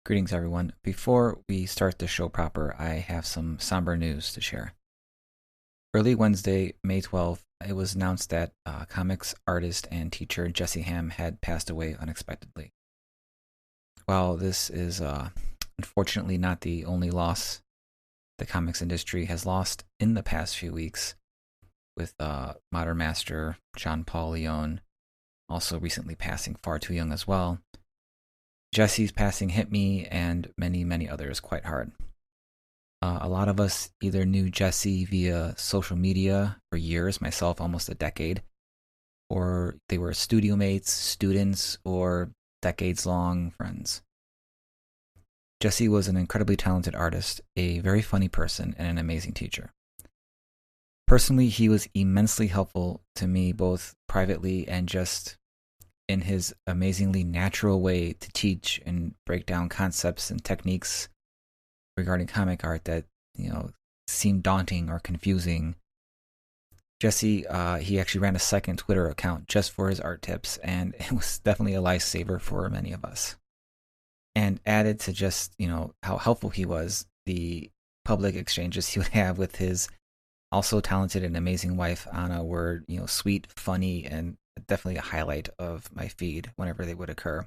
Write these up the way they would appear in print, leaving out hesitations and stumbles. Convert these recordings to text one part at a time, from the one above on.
Greetings, everyone. Before we start the show proper, I have some somber news to share. Early Wednesday, May 12th, it was announced that comics artist and teacher Jesse Ham had passed away unexpectedly. While this is unfortunately not the only loss the comics industry has lost in the past few weeks, with modern master John Paul Leon also recently passing far too young as well, Jesse's passing hit me and many, many others quite hard. A lot of us either knew Jesse via social media for years, myself almost a decade, or they were studio mates, students, or decades-long friends. Jesse was an incredibly talented artist, a very funny person, and an amazing teacher. Personally, he was immensely helpful to me both privately and just in his amazingly natural way to teach and break down concepts and techniques regarding comic art that, seemed daunting or confusing. Jesse, he actually ran a second Twitter account just for his art tips, and it was definitely a lifesaver for many of us. And added to just, how helpful he was, the public exchanges he would have with his also talented and amazing wife, Anna, were, sweet, funny, and definitely a highlight of my feed whenever they would occur.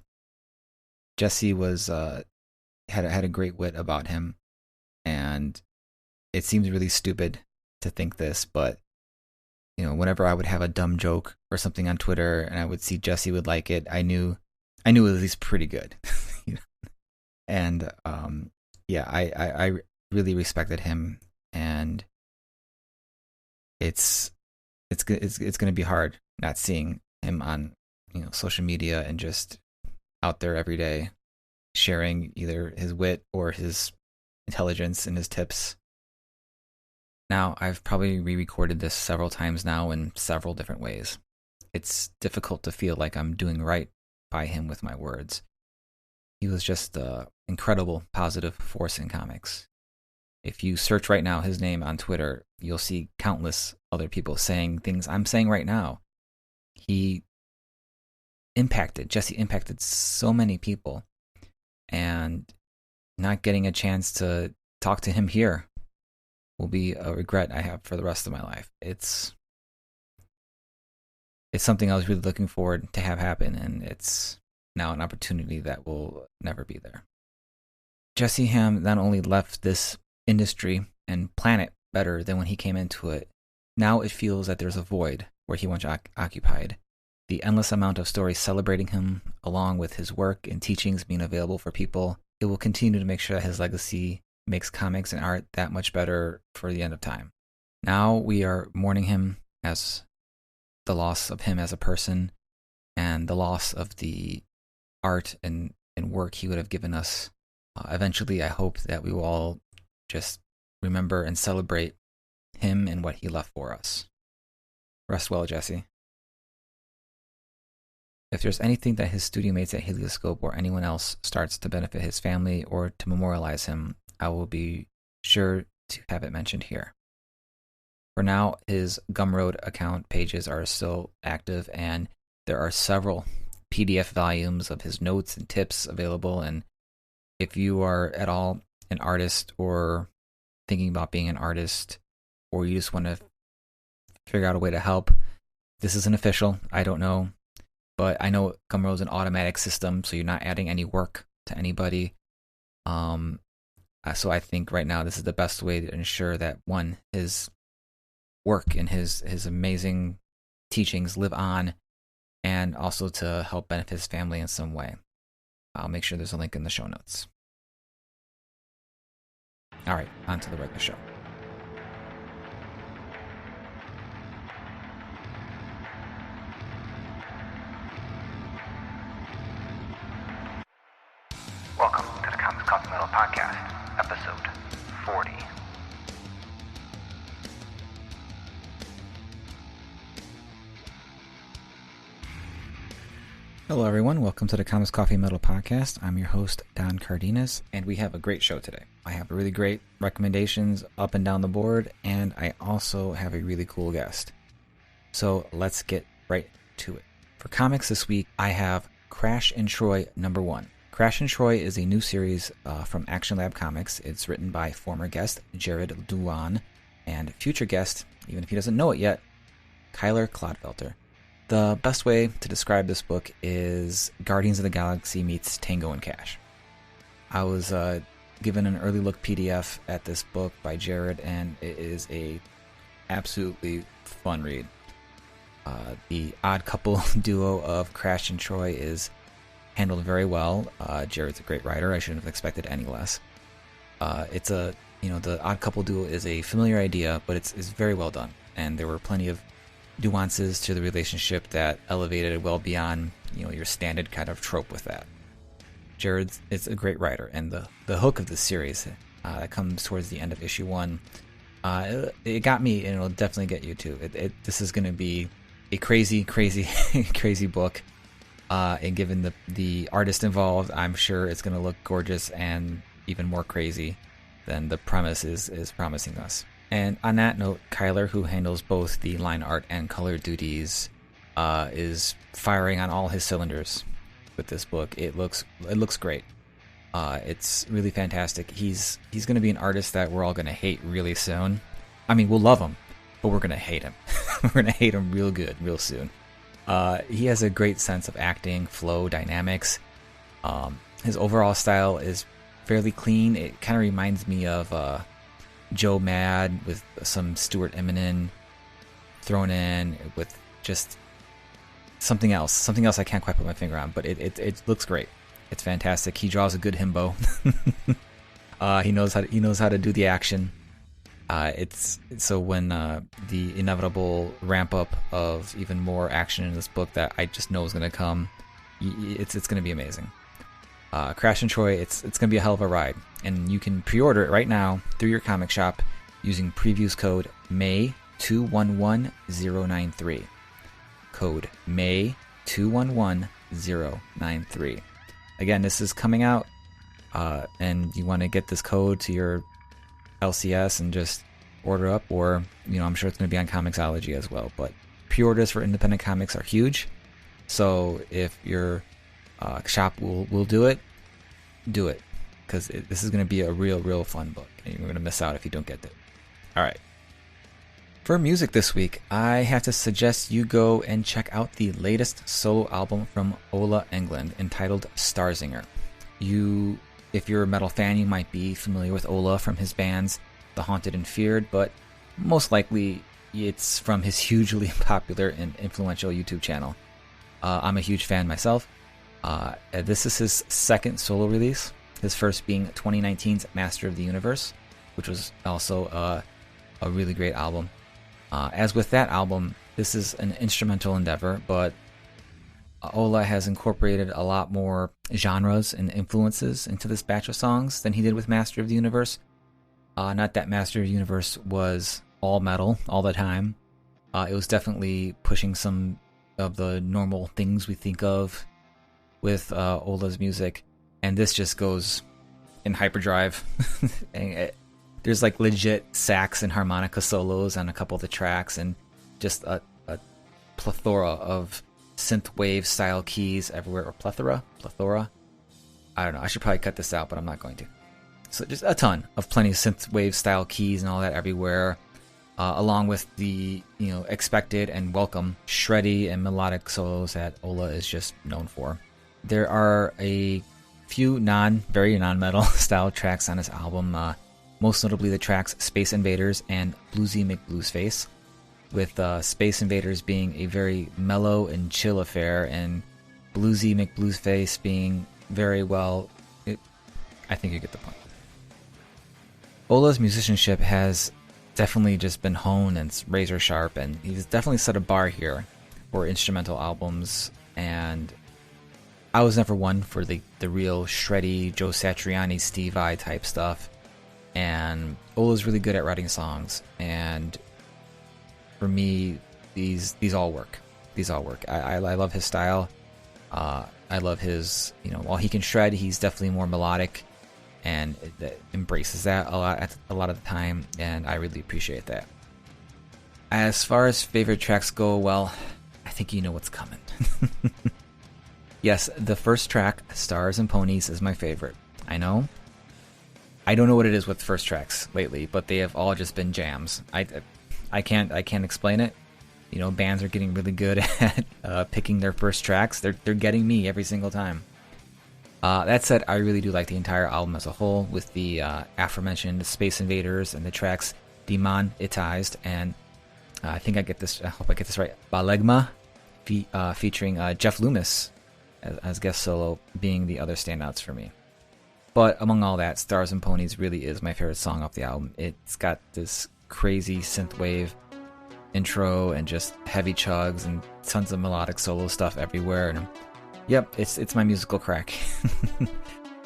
Jesse was had a great wit about him, and it seems really stupid to think this, but whenever I would have a dumb joke or something on Twitter and I would see Jesse would like it, I knew it was at least pretty good. And I really respected him, and it's going to be hard not seeing him on social media and just out there every day sharing either his wit or his intelligence and his tips. Now, I've probably re-recorded this several times now in several different ways. It's difficult to feel like I'm doing right by him with my words. He was just an incredible positive force in comics. If you search right now his name on Twitter, you'll see countless other people saying things I'm saying right now. Jesse impacted so many people, and not getting a chance to talk to him here will be a regret I have for the rest of my life. It's something I was really looking forward to have happen, and it's now an opportunity that will never be there. Jesse Ham not only left this industry and planet better than when he came into it, now it feels that there's a void where he once occupied. The endless amount of stories celebrating him, along with his work and teachings being available for people, it will continue to make sure that his legacy makes comics and art that much better for the end of time. Now we are mourning him as the loss of him as a person and the loss of the art and work he would have given us. Eventually, I hope that we will all just remember and celebrate him and what he left for us. Rest well, Jesse. If there's anything that his studio mates at Helioscope or anyone else starts to benefit his family or to memorialize him, I will be sure to have it mentioned here. For now, his Gumroad account pages are still active, and there are several PDF volumes of his notes and tips available, and if you are at all an artist or thinking about being an artist, or you just want to figure out a way to help, this isn't official, I don't know. But I know Gumroad is an automatic system, so you're not adding any work to anybody. So I think right now this is the best way to ensure that, one, his work and his amazing teachings live on, and also to help benefit his family in some way. I'll make sure there's a link in the show notes. All right, on to the regular show. Welcome to the Comics Coffee Metal Podcast, episode 40. Hello, everyone. Welcome to the Comics Coffee Metal Podcast. I'm your host, Don Cardenas, and we have a great show today. I have really great recommendations up and down the board, and I also have a really cool guest. So let's get right to it. For comics this week, I have Crash in Troy #1. Crash and Troy is a new series from Action Lab Comics. It's written by former guest Jared LUJAN and future guest, even if he doesn't know it yet, KYLER CLODFELTER. The best way to describe this book is Guardians of the Galaxy meets Tango and Cash. I was given an early look PDF at this book by Jared, and it is a absolutely fun read. The odd couple duo of Crash and Troy is handled very well. Jared's a great writer. I shouldn't have expected any less. The odd couple duo is a familiar idea, but it's very well done, and there were plenty of nuances to the relationship that elevated it well beyond your standard kind of trope with that. Jared is a great writer, and the hook of the series that comes towards the end of issue 1, it got me, and it'll definitely get you too. This is going to be a crazy crazy book, and given the artist involved, I'm sure it's going to look gorgeous and even more crazy than the premise is promising us. And on that note, KYLER, who handles both the line art and color duties, is firing on all his cylinders with this book. It looks great. It's really fantastic. He's going to be an artist that we're all going to hate really soon. I mean, we'll love him, but we're going to hate him. We're going to hate him real good, real soon. He has a great sense of acting, flow, dynamics. His overall style is fairly clean. It kind of reminds me of Joe Mad with some Stuart Eminem thrown in with just something else I can't quite put my finger on, but it looks great. It's fantastic. He draws a good himbo. He knows how to do the action. It's so when the inevitable ramp up of even more action in this book that I just know is going to come, it's going to be amazing. Crash and Troy, it's going to be a hell of a ride, and you can pre-order it right now through your comic shop using previews code May211093. Code May211093. Again, this is coming out, and you want to get this code to your LCS and just order up, or I'm sure it's going to be on Comixology as well. But pre-orders for independent comics are huge, so if your shop will do it, because this is going to be a real fun book, and you're going to miss out if you don't get it. All right. For music this week, I have to suggest you go and check out the latest solo album from OLA ENGLUND entitled STARZINGER. If you're a metal fan, you might be familiar with Ola from his bands The Haunted and Feared, but most likely it's from his hugely popular and influential YouTube channel. I'm a huge fan myself. This is his second solo release, his first being 2019's Master of the Universe, which was also a really great album. As with that album, this is an instrumental endeavor, but Ola has incorporated a lot more genres and influences into this batch of songs than he did with Master of the Universe. Not that Master of the Universe was all metal all the time. It was definitely pushing some of the normal things we think of with Ola's music, and this just goes in hyperdrive. There's like legit sax and harmonica solos on a couple of the tracks, and just a plethora of synthwave style keys everywhere, or plethora. I don't know. I should probably cut this out, but I'm not going to. So just a ton of plenty of synthwave style keys and all that everywhere, along with the expected and welcome shreddy and melodic solos that Ola is just known for. There are a few very non-metal style tracks on this album, most notably the tracks Space Invaders and Bluesy McBluesface, with Space Invaders being a very mellow and chill affair, and Bluesy McBluesface being very well... I think you get the point. Ola's musicianship has definitely just been honed and it's razor sharp, and he's definitely set a bar here for instrumental albums, and I was never one for the real shreddy Joe Satriani, Steve Vai type stuff, and Ola's really good at writing songs, and for me, these all work. I love his style. I love his, while he can shred, he's definitely more melodic, and embraces that a lot of the time, and I really appreciate that. As far as favorite tracks go, well, I think you know what's coming. Yes, the first track, Stars and Ponies, is my favorite. I know. I don't know what it is with first tracks lately, but they have all just been jams. I can't explain it. You know, bands are getting really good at picking their first tracks. They're getting me every single time. That said, I really do like the entire album as a whole, with the aforementioned Space Invaders and the tracks Demonetized, and I think I hope I get this right. Balegma, featuring Jeff Loomis as guest solo, being the other standouts for me. But among all that, Stars and Ponies really is my favorite song off the album. It's got this crazy synthwave intro and just heavy chugs and tons of melodic solo stuff everywhere. And yep, it's my musical crack.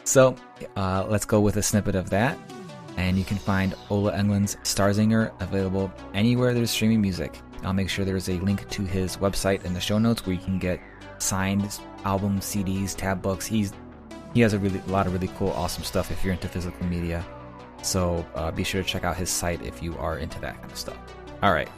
So let's go with a snippet of that. And you can find Ola Englund's Starzinger available anywhere there's streaming music. I'll make sure there's a link to his website in the show notes where you can get signed album CDs, tab books. He has a lot of really cool, awesome stuff if you're into physical media. So be sure to check out his site if you are into that kind of stuff. All right.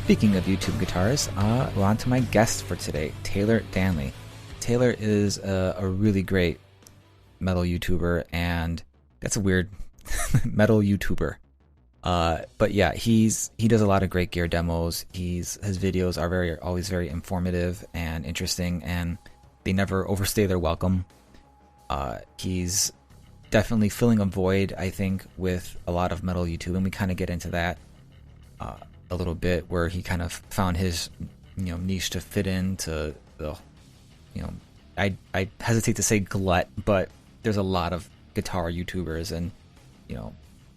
Speaking of YouTube guitars, we're on to my guest for today, Taylor Danley. Taylor is a really great metal YouTuber, and that's a weird metal YouTuber. But yeah, he does a lot of great gear demos. His videos are always very informative and interesting, and they never overstay their welcome. He's definitely filling a void, I think, with a lot of metal YouTube, and we kind of get into that a little bit, where he kind of found his niche to fit into the I hesitate to say glut, but there's a lot of guitar YouTubers, and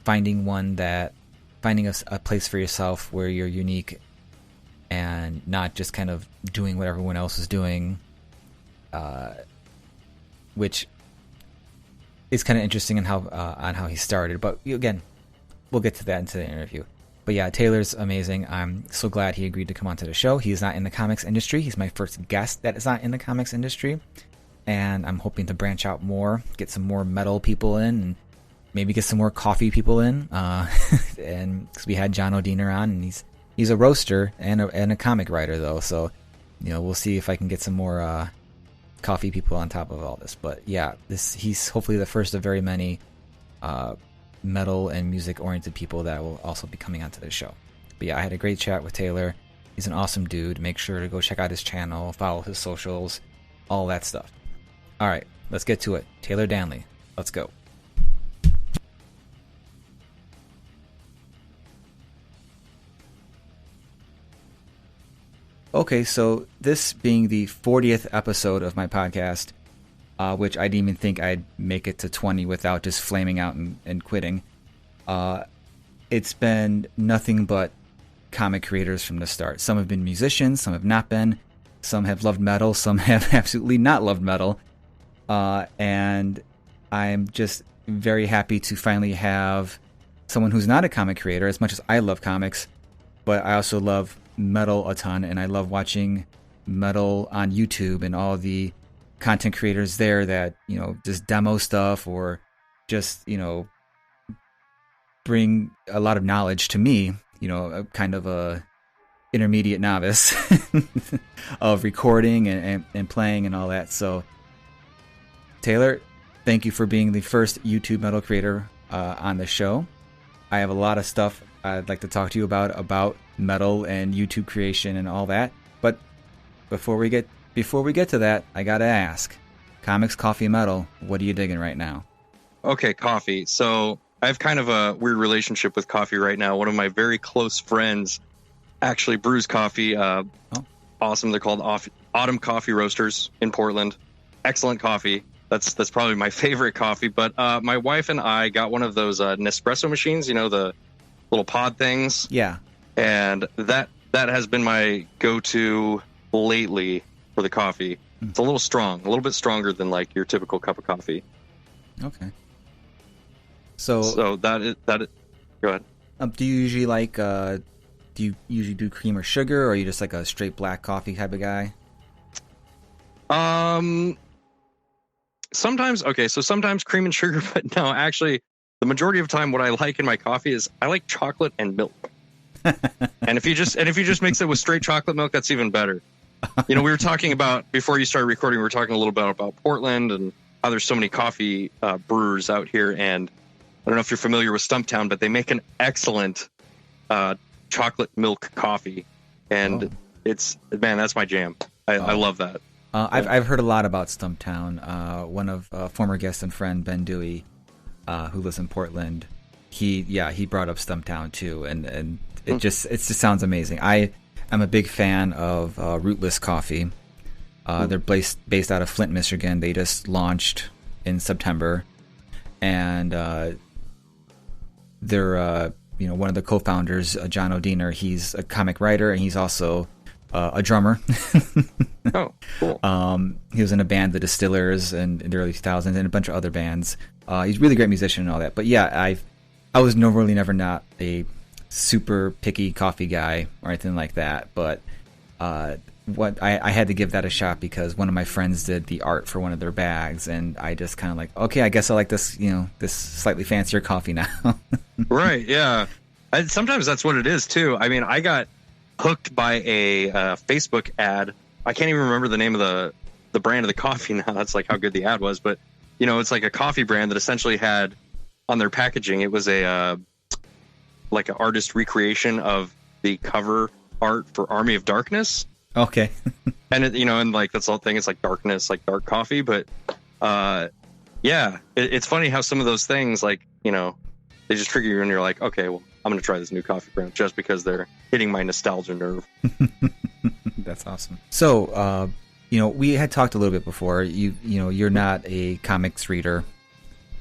finding a place for yourself where you're unique and not just kind of doing what everyone else is doing, which is kind of interesting on how he started. But again, we'll get to that into the interview. But yeah, Taylor's amazing. I'm so glad he agreed to come onto the show. He's not in the comics industry. He's my first guest that is not in the comics industry. And I'm hoping to branch out more, get some more metal people in, and maybe get some more coffee people in. And because we had John O'Deener on, and he's a roaster and a comic writer, though. So, we'll see if I can get some more coffee people on top of all this. But yeah, he's hopefully the first of very many metal and music oriented people that will also be coming onto the show. But yeah, I had a great chat with Taylor. He's an awesome dude. Make sure to go check out his channel, follow his socials, all that stuff. All right, let's get to it. Taylor Danley, let's go. Okay, so this being the 40th episode of my podcast, which I didn't even think I'd make it to 20 without just flaming out and quitting. It's been nothing but comic creators from the start. Some have been musicians, some have not been. Some have loved metal, some have absolutely not loved metal. And I'm just very happy to finally have someone who's not a comic creator, as much as I love comics, but I also love metal a ton, and I love watching metal on YouTube and all the content creators there that just demo stuff or just bring a lot of knowledge to me, kind of a intermediate novice of recording and playing and all that. So Taylor, thank you for being the first YouTube metal creator on the show. I have a lot of stuff I'd like to talk to you about metal and YouTube creation and all that, but before we get to that, I gotta ask, comics, coffee, metal, what are you digging right now? Okay, coffee. So I have kind of a weird relationship with coffee right now. One of my very close friends actually brews coffee. Awesome. They're called Autumn Coffee Roasters in Portland. Excellent coffee. That's probably my favorite coffee. But my wife and I got one of those Nespresso machines, the little pod things. Yeah. And that has been my go-to lately for the coffee. It's a little strong, a little bit stronger than like your typical cup of coffee. Okay. So that go ahead. Do you usually do cream or sugar, or are you just like a straight black coffee type of guy? Sometimes cream and sugar, but no, actually the majority of the time what I like in my coffee is I like chocolate and milk. and if you just mix it with straight chocolate milk, that's even better. We were talking about, before you started recording, we were talking a little bit about Portland and how there's so many coffee brewers out here, and I don't know if you're familiar with Stumptown, but they make an excellent chocolate milk coffee, and that's my jam. I love that. I've heard a lot about Stumptown. One of former guest and friend Ben Dewey, who lives in Portland, he brought up Stumptown too, and it just sounds amazing. I'm a big fan of Rootless Coffee. They're based out of Flint, Michigan. They just launched in September, and they're one of the co-founders, John O'Deener. He's a comic writer, and he's also a drummer. Oh, cool. He was in a band, The Distillers, in the early 2000s, and a bunch of other bands. He's a really great musician and all that. But yeah, I was never not a super picky coffee guy or anything like that. But I had to give that a shot because one of my friends did the art for one of their bags, and I just kind of like, okay, I guess I like this, this slightly fancier coffee now. Right? Yeah. Sometimes that's what it is too. I mean, I got hooked by a Facebook ad. I can't even remember the name of the brand of the coffee now. That's like how good the ad was. But it's like a coffee brand that essentially had on their packaging, it was like an artist recreation of the cover art for Army of Darkness. Okay. And and like that's the whole thing. It's like darkness, like dark coffee. But it's funny how some of those things, like they just trigger you, and you're like, okay, well, I'm gonna try this new coffee brand just because they're hitting my nostalgia nerve. That's awesome. So, we had talked a little bit before. You're not a comics reader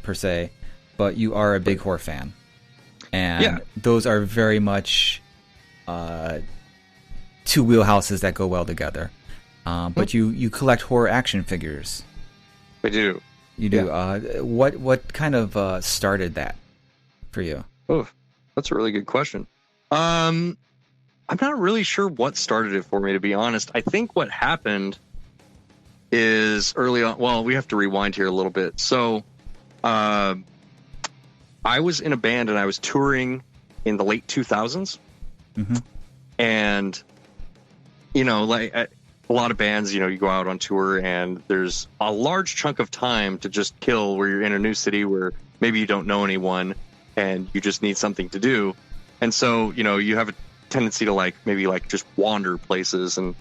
per se, but you are a big horror fan, and those are very much two wheelhouses that go well together. But you collect horror action figures. I do. You do. Yeah. What kind of started that for you? Oh, that's a really good question. I'm not really sure what started it for me, to be honest. I think what happened is early on. Well, we have to rewind here a little bit. So, I was in a band and I was touring in the late 2000s, and like a lot of bands, you go out on tour and there's a large chunk of time to just kill where you're in a new city where maybe you don't know anyone and you just need something to do. And so, you have a tendency to maybe just wander places and,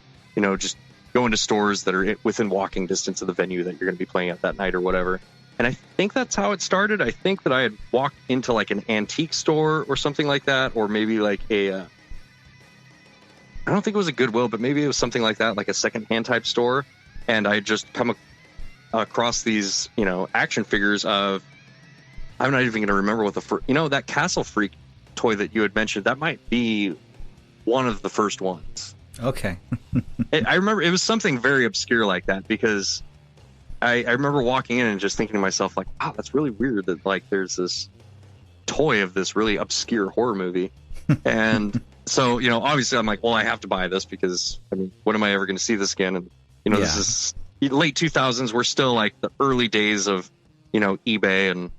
just go into stores that are within walking distance of the venue that you're going to be playing at that night or whatever. And I think that's how it started. I think that I had walked into an antique store or something like that, or maybe I don't think it was a Goodwill, but maybe it was something like that, like a secondhand type store. And I just come across these, action figures of, I'm not even going to remember what that Castle Freak toy that you had mentioned, that might be one of the first ones. Okay. I remember it was something very obscure like that, because I remember walking in and just thinking to myself, like, wow, that's really weird that there's this toy of this really obscure horror movie. And so, obviously I'm like, well, I have to buy this because, I mean, when am I ever going to see this again? And, this is late 2000s. We're still the early days of, eBay and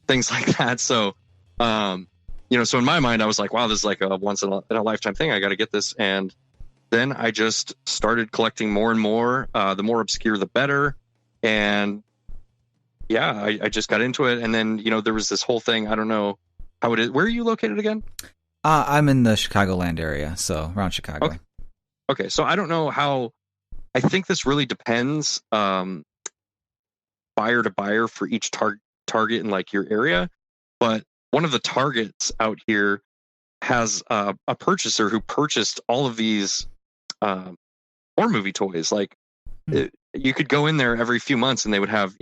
things like that. So, so in my mind, I was like, wow, this is a once in a lifetime thing. I got to get this. And then I just started collecting more and more. The more obscure, the better. And I just got into it. And then, there was this whole thing. I don't know how it is. Where are you located again? I'm in the Chicagoland area, so around Chicago. Okay. So I don't know how. I think this really depends buyer to buyer for each Target in like your area, but one of the Targets out here has a purchaser who purchased all of these horror movie toys. Like you could go in there every few months and they would have,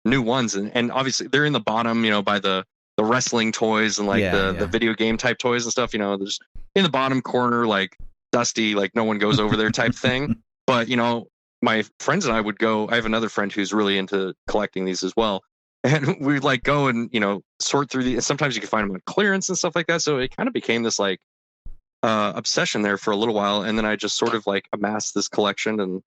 new ones. And obviously they're in the bottom, by the wrestling toys and like the video game type toys and stuff, there's in the bottom corner, like dusty, like no one goes over there type thing. But, my friends and I would go. I have another friend who's really into collecting these as well. And we'd like go and, sort through these. Sometimes you can find them on clearance and stuff like that. So it kind of became this like obsession there for a little while. And then I just sort of like amassed this collection. And,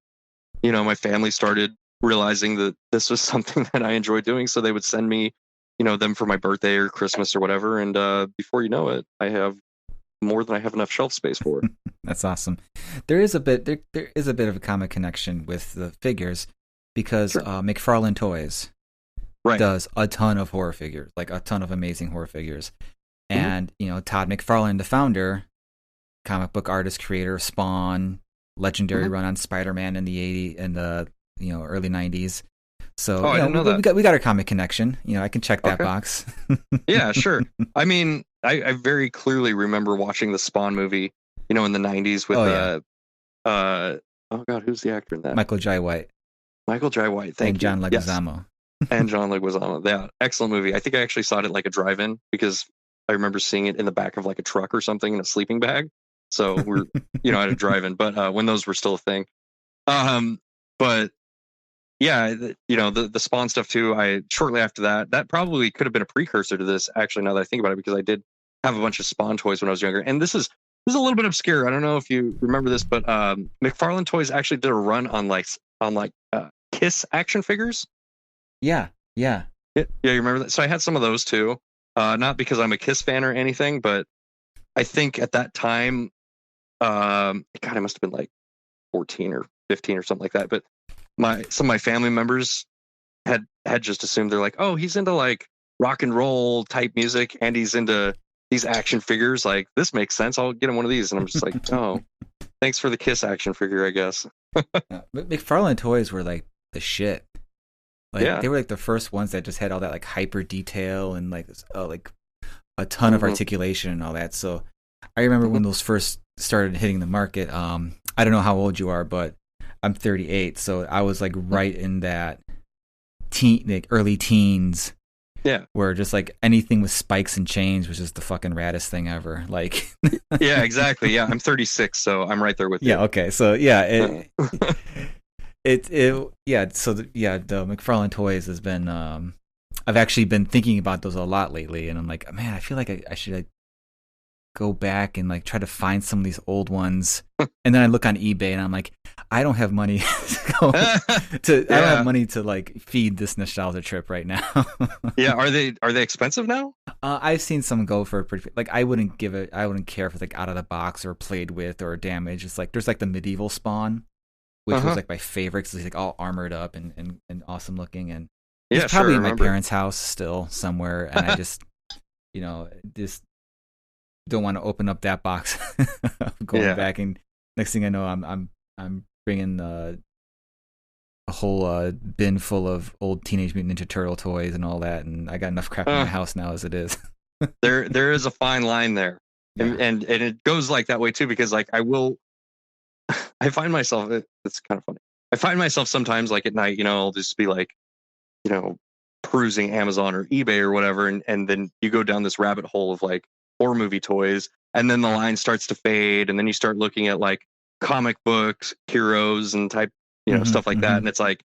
my family started realizing that this was something that I enjoyed doing. So they would send me, them for my birthday or Christmas or whatever. And before you know it, I have more than I have enough shelf space for. That's awesome. There is a bit of a comic connection with the figures because McFarlane Toys does a ton of horror figures, like a ton of amazing horror figures. And, Todd McFarlane, the founder, comic book artist, creator of Spawn, legendary run on Spider-Man in the early 90s. So I didn't know that. We got our comic connection. I can check that box. Yeah, sure. I mean, I very clearly remember watching the Spawn movie, in the 90s with oh god, who's the actor in that? Michael Jai White. Thank you. And John Leguizamo. And John Leguizamo. Yeah, excellent movie. I think I actually saw it at like a drive-in because I remember seeing it in the back of like a truck or something in a sleeping bag. So we're at a drive-in, but when those were still a thing. But yeah, the Spawn stuff too. I shortly after that probably could have been a precursor to this. Actually, now that I think about it, because I did have a bunch of Spawn toys when I was younger, and this is a little bit obscure. I don't know if you remember this, but McFarlane Toys actually did a run on Kiss action figures. Yeah. You remember that? So I had some of those too. Not because I'm a Kiss fan or anything, but I think at that time, it must have been like 14 or 15 or something like that. But some of my family members had just assumed, they're like, oh, he's into like rock and roll type music and he's into these action figures. Like, this makes sense. I'll get him one of these. And I'm just like, oh, thanks for the Kiss action figure, I guess. McFarlane Toys were like the shit. They were like the first ones that just had all that like hyper detail and like a ton of articulation and all that. So I remember when those first started hitting the market. I don't know how old you are, but I'm 38, so I was like right in that early teens. Yeah, where just like anything with spikes and chains was just the fucking raddest thing ever. Like, yeah, exactly. Yeah, I'm 36, so I'm right there with you. Yeah. Okay. So yeah, the McFarlane Toys has been. I've actually been thinking about those a lot lately, and I'm like, man, I feel like I should go back and like try to find some of these old ones. And then I look on eBay, and I'm like, I don't have money I don't have money to like feed this nostalgia trip right now. Yeah, are they expensive now? I've seen some go for pretty, like I wouldn't care if it's like out of the box or played with or damaged. It's like there's like the medieval Spawn, which was like my favorite because he's like all armored up and awesome looking, and it's probably in my parents' house still somewhere, and I just just don't want to open up that box. Going back, and next thing I know, I'm bringing a whole bin full of old Teenage Mutant Ninja Turtle toys and all that, and I got enough crap in my house now as it is. there is a fine line there, and it goes like that way too, because like I find myself, it's kind of funny. I find myself sometimes like at night, I'll just be like, perusing Amazon or eBay or whatever, and then you go down this rabbit hole of like horror movie toys, and then the line starts to fade, and then you start looking at like comic books, heroes, and type, stuff like that, and it's like,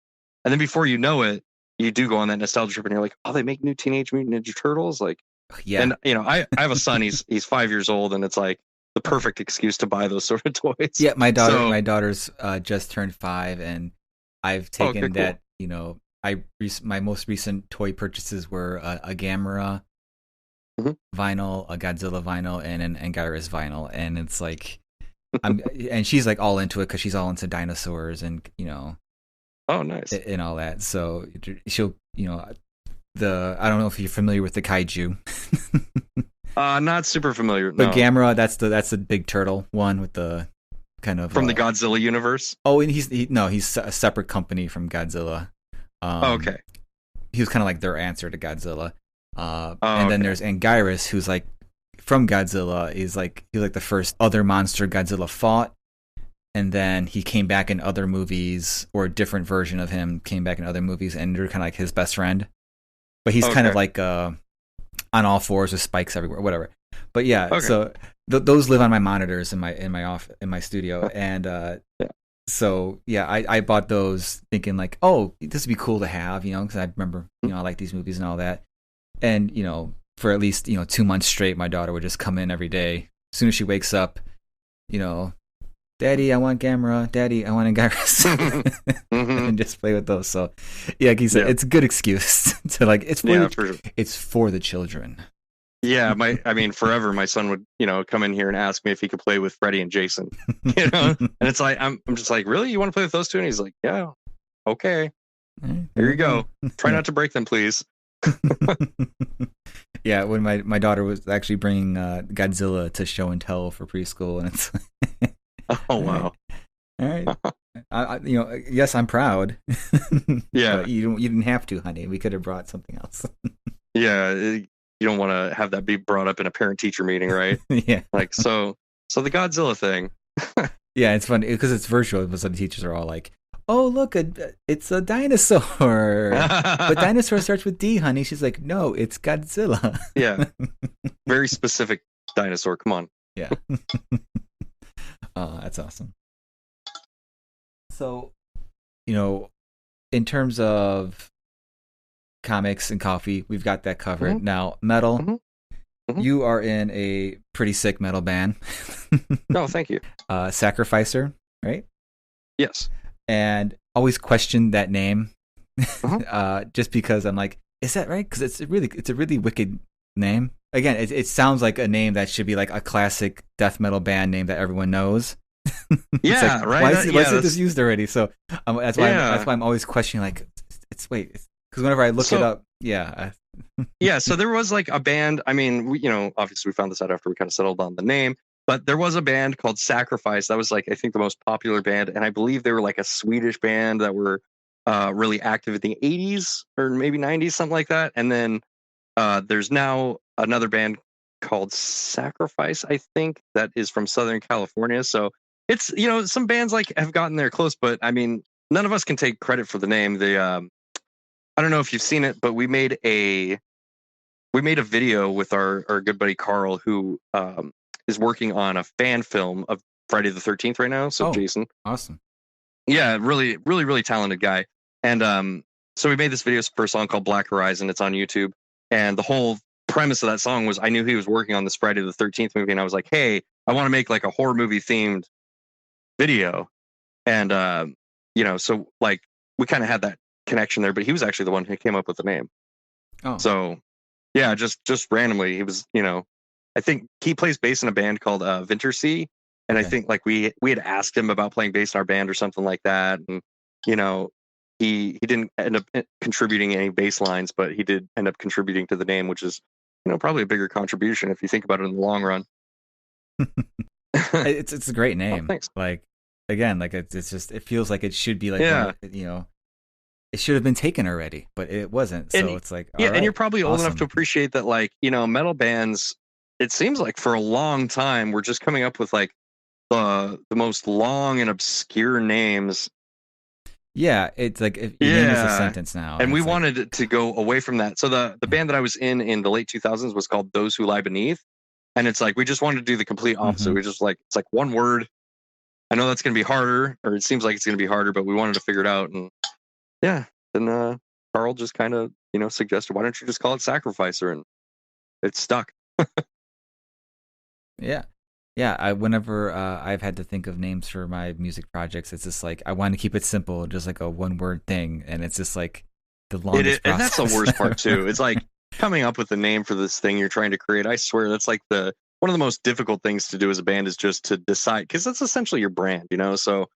and then before you know it, you do go on that nostalgia trip, and you're like, oh, they make new Teenage Mutant Ninja Turtles, like, yeah. And I have a son, he's 5 years old, and it's like the perfect excuse to buy those sort of toys. Yeah, my daughter's just turned 5, and I've taken that. Cool. My most recent toy purchases were a Gamera vinyl, a Godzilla vinyl, and an Anguirus vinyl, and it's like, and she's like all into it because she's all into dinosaurs and oh nice, and all that. So she'll I don't know if you're familiar with the kaiju. Not super familiar. But no. Gamera, that's the big turtle one with the kind of from the Godzilla universe. Oh, and he's a separate company from Godzilla. Okay. he was kind of like their answer to Godzilla. Oh, And then okay. there's Anguirus, who's like from Godzilla. He's like the first other monster Godzilla fought, and then he came back in other movies, or a different version of him came back in other movies, and they're kind of like his best friend. But he's kind of like on all fours with spikes everywhere, whatever. But yeah, so those live on my monitors in my studio, and so yeah, I bought those thinking like, oh, this would be cool to have, because I remember, I like these movies and all that, and for at least 2 months straight, my daughter would just come in every day as soon as she wakes up, Daddy, I want Gamera. Daddy, I want Anguirus. And just play with those. So, yeah, like you said, it's a good excuse to like. It's for the children. Yeah, forever my son would, come in here and ask me if he could play with Freddy and Jason, and it's like I'm just like, really, you want to play with those two? And he's like, yeah, okay, here you go. Try not to break them, please. Yeah, when my daughter was actually bringing Godzilla to show and tell for preschool, and it's. Oh wow! All right, yes, I'm proud. Yeah, but you didn't have to, honey. We could have brought something else. Yeah, you don't want to have that be brought up in a parent-teacher meeting, right? Yeah. Like so the Godzilla thing. Yeah, it's funny because it's virtual, but some teachers are all like, "Oh, look, it's a dinosaur." But dinosaur starts with D, honey. She's like, "No, it's Godzilla." Yeah, very specific dinosaur. Come on. Yeah. Oh, that's awesome. So, in terms of comics and coffee, we've got that covered. Mm-hmm. Now, metal, Mm-hmm. you are in a pretty sick metal band. No, thank you. Sacrificer, right? Yes. And always questioned that name, just because I'm like, is that right? Because it's a really wicked name. Again, it sounds like a name that should be like a classic death metal band name that everyone knows. Yeah, like, right. Why is it just used already? So that's why I'm always questioning. Like, because whenever I look it up, yeah. Yeah, so there was like a band. I mean, obviously we found this out after we kind of settled on the name, but there was a band called Sacrifice that was like, I think, the most popular band, and I believe they were like a Swedish band that were really active in the 80s or maybe 90s, something like that. And then there's now another band called Sacrifice, I think, that is from Southern California. So it's, some bands like have gotten there close, but I mean, none of us can take credit for the name. I don't know if you've seen it, but we made a video with our good buddy Carl, who is working on a fan film of Friday the 13th right now. So Jason, awesome. Yeah, really, really, really talented guy. And so we made this video for a song called Black Horizon. It's on YouTube. And the whole premise of that song was I knew he was working on this Friday the 13th movie. And I was like, hey, I want to make like a horror movie themed video. And, so like we kind of had that connection there, but he was actually the one who came up with the name. Oh. So yeah, just randomly, he was, I think he plays bass in a band called Vintersea. And I think like we had asked him about playing bass in our band or something like that. And, he didn't end up contributing any bass lines, but he did end up contributing to the name, which is, probably a bigger contribution if you think about it in the long run. It's a great name. Thanks. Like, again, like it's just, it feels like it should be like, it should have been taken already, but it wasn't. So it's like, yeah, all right, and you're probably old awesome. enough to appreciate that, like, metal bands, it seems like for a long time, we're just coming up with like the most long and obscure names. Yeah, it's like your name is a sentence now. And we wanted it to go away from that. So the band that I was in the late 2000s was called Those Who Lie Beneath. And it's like, we just wanted to do the complete opposite. Mm-hmm. We just like, it's like one word. I know that's going to be harder, or it seems like it's going to be harder, but we wanted to figure it out. And yeah, then Carl just kind of, suggested, why don't you just call it Sacrificer? And it stuck. Yeah. Yeah, whenever I've had to think of names for my music projects, it's just like I want to keep it simple, just like a one-word thing, and it's just like the longest process. And that's the worst part too. It's like coming up with a name for this thing you're trying to create. I swear that's like one of the most difficult things to do as a band is just to decide, because that's essentially your brand, So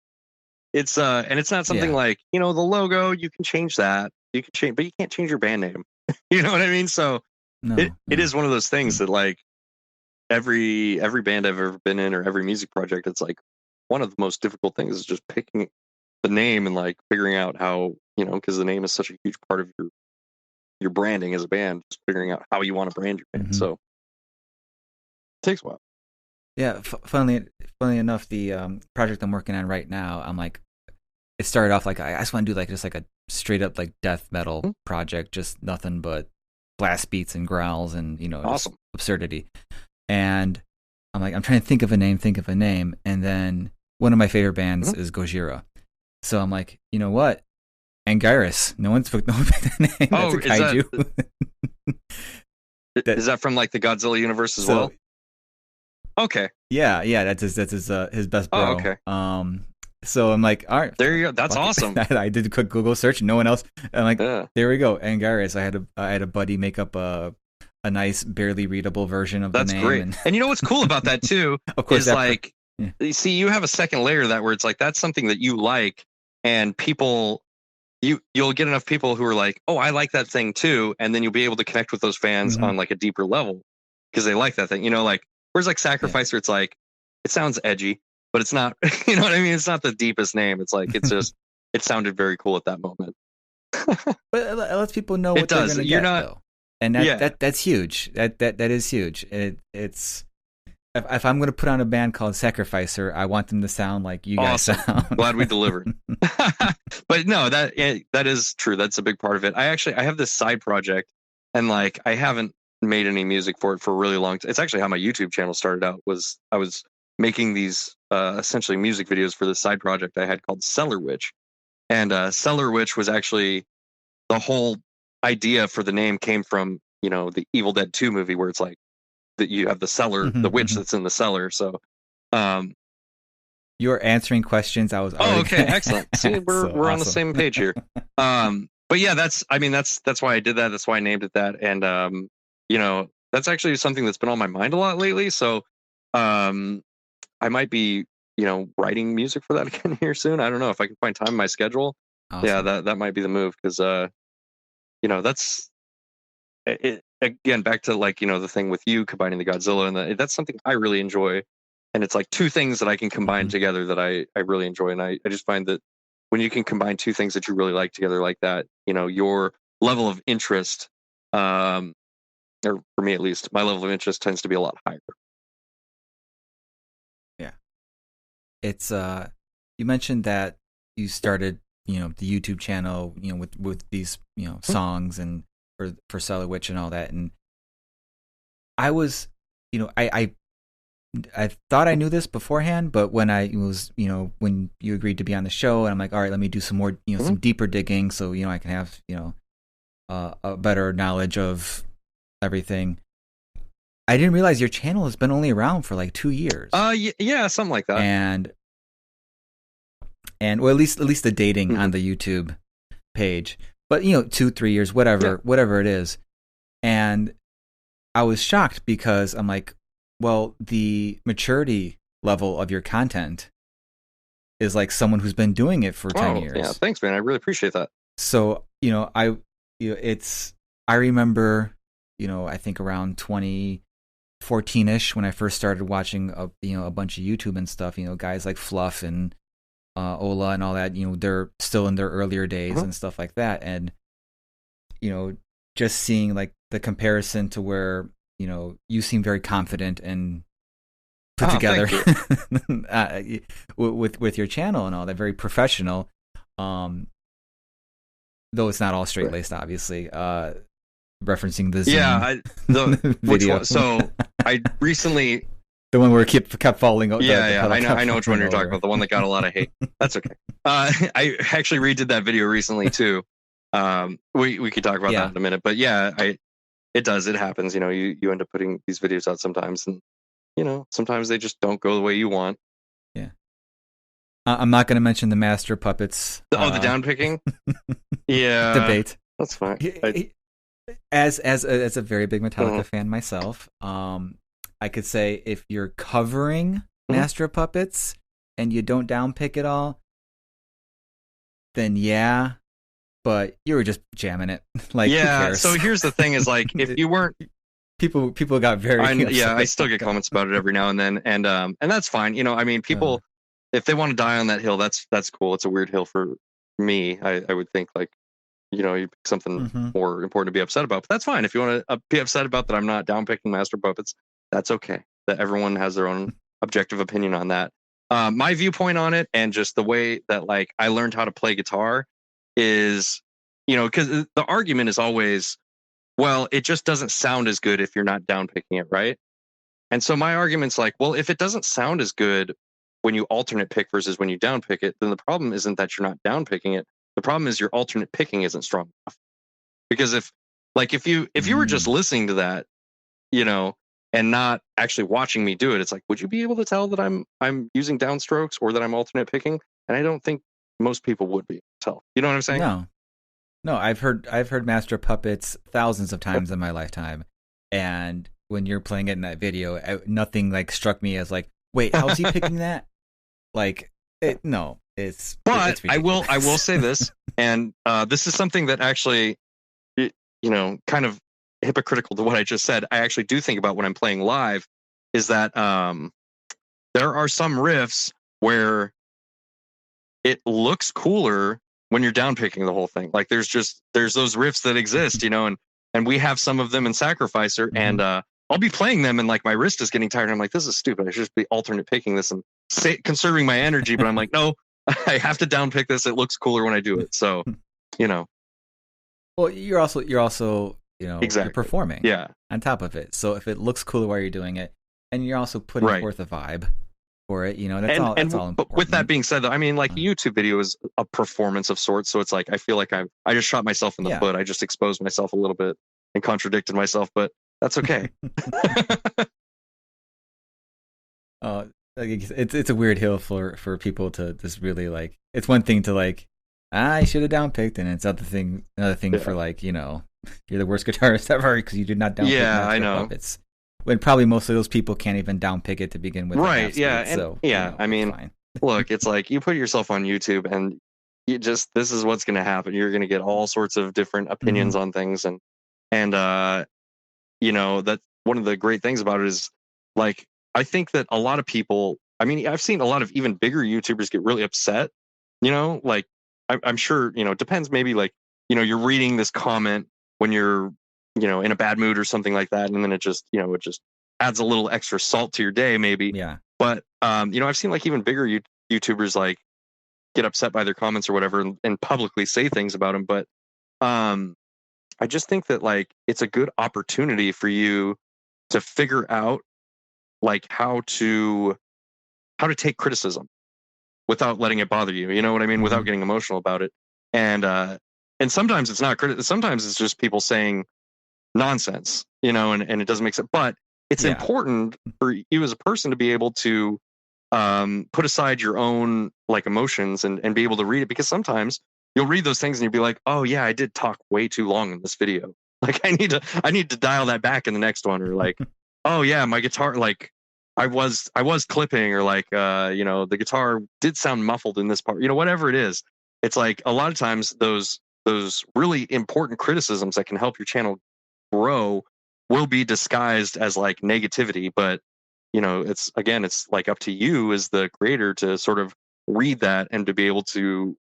it's and it's not something like the logo. You can change that, but you can't change your band name. You know what I mean? So it is one of those things that like. Every band I've ever been in or every music project, it's like one of the most difficult things is just picking the name and like figuring out how, because the name is such a huge part of your branding as a band, just figuring out how you want to brand your band. Mhm. So it takes a while. Yeah, funnily enough, the project I'm working on right now, I'm like, it started off like I just want to do like just like a straight up like death metal Mhm. project, just nothing but blast beats and growls and just Awesome. absurdity. And I'm like, I'm trying to think of a name, and then one of my favorite bands is Gojira. So I'm like, you know what? Anguirus. No one picked that name. Oh, That's a kaiju. Is that from like the Godzilla universe as So- well? Okay. Yeah, that's his best bro. Oh, okay. So I'm like, all right, There you go. That's fuck awesome. it. I did a quick Google search, no one else. I'm like, Yeah. there we go, Anguirus. I had a buddy make up a nice, barely readable version of That's the name. great. And you know what's cool about that too? Of course, is that- like, yeah. you see, you have a second layer of that where it's like that's something that you like, and people, you'll get enough people who are like, oh, I like that thing too, and then you'll be able to connect with those fans Mhm. on like a deeper level because they like that thing. You know, like whereas like Sacrificer, it's like it sounds edgy, but it's not. You know what I mean? It's not the deepest name. It's like it's just it sounded very cool at that moment. But it lets people know It what they're does. going to You're get, not- though. And that's huge. That is huge. It's if I'm going to put on a band called Sacrificer, I want them to sound like you guys Awesome. sound. Glad we delivered. But no, that is true. That's a big part of it. I have this side project, and like I haven't made any music for it for a really long time. It's actually how my YouTube channel started out. Was I was making these essentially music videos for this side project I had called Cellar Witch, and Cellar Witch was actually the whole idea for the name came from the Evil Dead 2 movie where it's like that you have the cellar, the witch that's in the cellar. So. You're answering questions I was Oh, already okay, gonna excellent. See, ask, we're so on the awesome. same page here. But yeah, that's why I did that. That's why I named it that. And that's actually something that's been on my mind a lot lately. So I might be, writing music for that again here soon. I don't know if I can find time in my schedule. Awesome. Yeah, that might be the move because that's it, again back to like the thing with you combining the Godzilla and that's something I really enjoy. And it's like two things that I can combine together that I really enjoy. And I just find that when you can combine two things that you really like together like that, your level of interest, or for me at least, my level of interest tends to be a lot higher. Yeah. It's you mentioned that you started, the YouTube channel, with these, songs and for Cellar Witch and all that. And I was, I thought I knew this beforehand, but when I was, when you agreed to be on the show, and I'm like, all right, let me do some more, some deeper digging, so I can have, a better knowledge of everything. I didn't realize your channel has been only around for like 2 years. Yeah, something like that. And well, at least the dating on the YouTube page, but 2-3 years, whatever it is, and I was shocked because I'm like, well, the maturity level of your content is like someone who's been doing it for 10 years. Yeah, thanks, man. I really appreciate that. So, I remember, I think around 2014-ish when I first started watching a bunch of YouTube and stuff, guys like Fluff and Ola and all that, they're still in their earlier days and stuff like that. And, just seeing like the comparison to where, you seem very confident and put together with your channel and all that, very professional. Though it's not all straight laced, obviously. Referencing the Zoom the video. So I recently, the one where it kept falling over. I know which one you're talking about. The one that got a lot of hate. That's okay. I actually redid that video recently too. We could talk about that in a minute, but yeah, it does. It happens. You end up putting these videos out sometimes, and sometimes they just don't go the way you want. Yeah. I'm not going to mention the master puppets. The downpicking. Yeah. Debate. That's fine. As a very big Metallica fan myself, I could say if you're covering master puppets and you don't downpick it all, then yeah. But you were just jamming it. Like, who cares? So here's the thing: is like if you weren't, people got very. I still get comments about it every now and then, and that's fine. I mean, people, if they want to die on that hill, that's cool. It's a weird hill for me. I would think like, you pick something more important to be upset about. But that's fine. If you want to be upset about that I'm not down picking Master Puppets, that's okay. That everyone has their own objective opinion on that. My viewpoint on it, and just the way that like I learned how to play guitar, is, because the argument is always, well, it just doesn't sound as good if you're not down picking it, right? And so my argument's like, well, if it doesn't sound as good when you alternate pick versus when you down pick it, then the problem isn't that you're not down picking it. The problem is your alternate picking isn't strong enough. Because if you were just listening to that, and not actually watching me do it, it's like, would you be able to tell that I'm using downstrokes or that I'm alternate picking? And I don't think most people would be able to tell. You know what I'm saying? No, I've heard Master Puppets thousands of times in my lifetime, and when you're playing it in that video, nothing like struck me as like, wait, how's he picking that? Like, no, it's. But it's I will say this, and this is something that actually, kind of hypocritical to what I just said. I actually do think about when I'm playing live, is that there are some riffs where it looks cooler when you're down picking the whole thing. Like there's those riffs that exist, and we have some of them in Sacrificer, and I'll be playing them and like my wrist is getting tired. And I'm like, this is stupid. I should just be alternate picking this and conserving my energy. But I'm like, no, I have to down pick this. It looks cooler when I do it. So, Well, you're also exactly. You're performing on top of it. So if it looks cooler while you're doing it, and you're also putting forth a vibe for it, that's all important. But with that being said, though, I mean, like a YouTube video is a performance of sorts. So it's like, I feel like I just shot myself in the foot. I just exposed myself a little bit and contradicted myself, but that's okay. It's a weird hill for people to just really like. It's one thing to like, I should have downpicked, and it's another thing for like, you're the worst guitarist ever because you did not downpick. Yeah, I know. Puppets. When probably most of those people can't even downpick it to begin with. Right? Yeah, I mean, look, it's like you put yourself on YouTube, and this is what's going to happen. You're going to get all sorts of different opinions on things, and that's one of the great things about it is, like, I think that a lot of people, I mean, I've seen a lot of even bigger YouTubers get really upset, like, I'm sure, it depends, maybe like, you're reading this comment when you're, in a bad mood or something like that. And then it just adds a little extra salt to your day, maybe. Yeah. But, I've seen like even bigger YouTubers like get upset by their comments or whatever and publicly say things about them. But I just think that like it's a good opportunity for you to figure out like how to take criticism without letting it bother you. You know what I mean? Without getting emotional about it. And sometimes it's not critical. Sometimes it's just people saying nonsense, and it doesn't make sense. But it's important for you as a person to be able to put aside your own like emotions and be able to read it, because sometimes you'll read those things and you'll be like, oh yeah, I did talk way too long in this video. Like I need to dial that back in the next one, or like, oh yeah, my guitar, like I was clipping, or like the guitar did sound muffled in this part, whatever it is. It's like a lot of times those really important criticisms that can help your channel grow will be disguised as like negativity, but it's like up to you as the creator to sort of read that and to be able to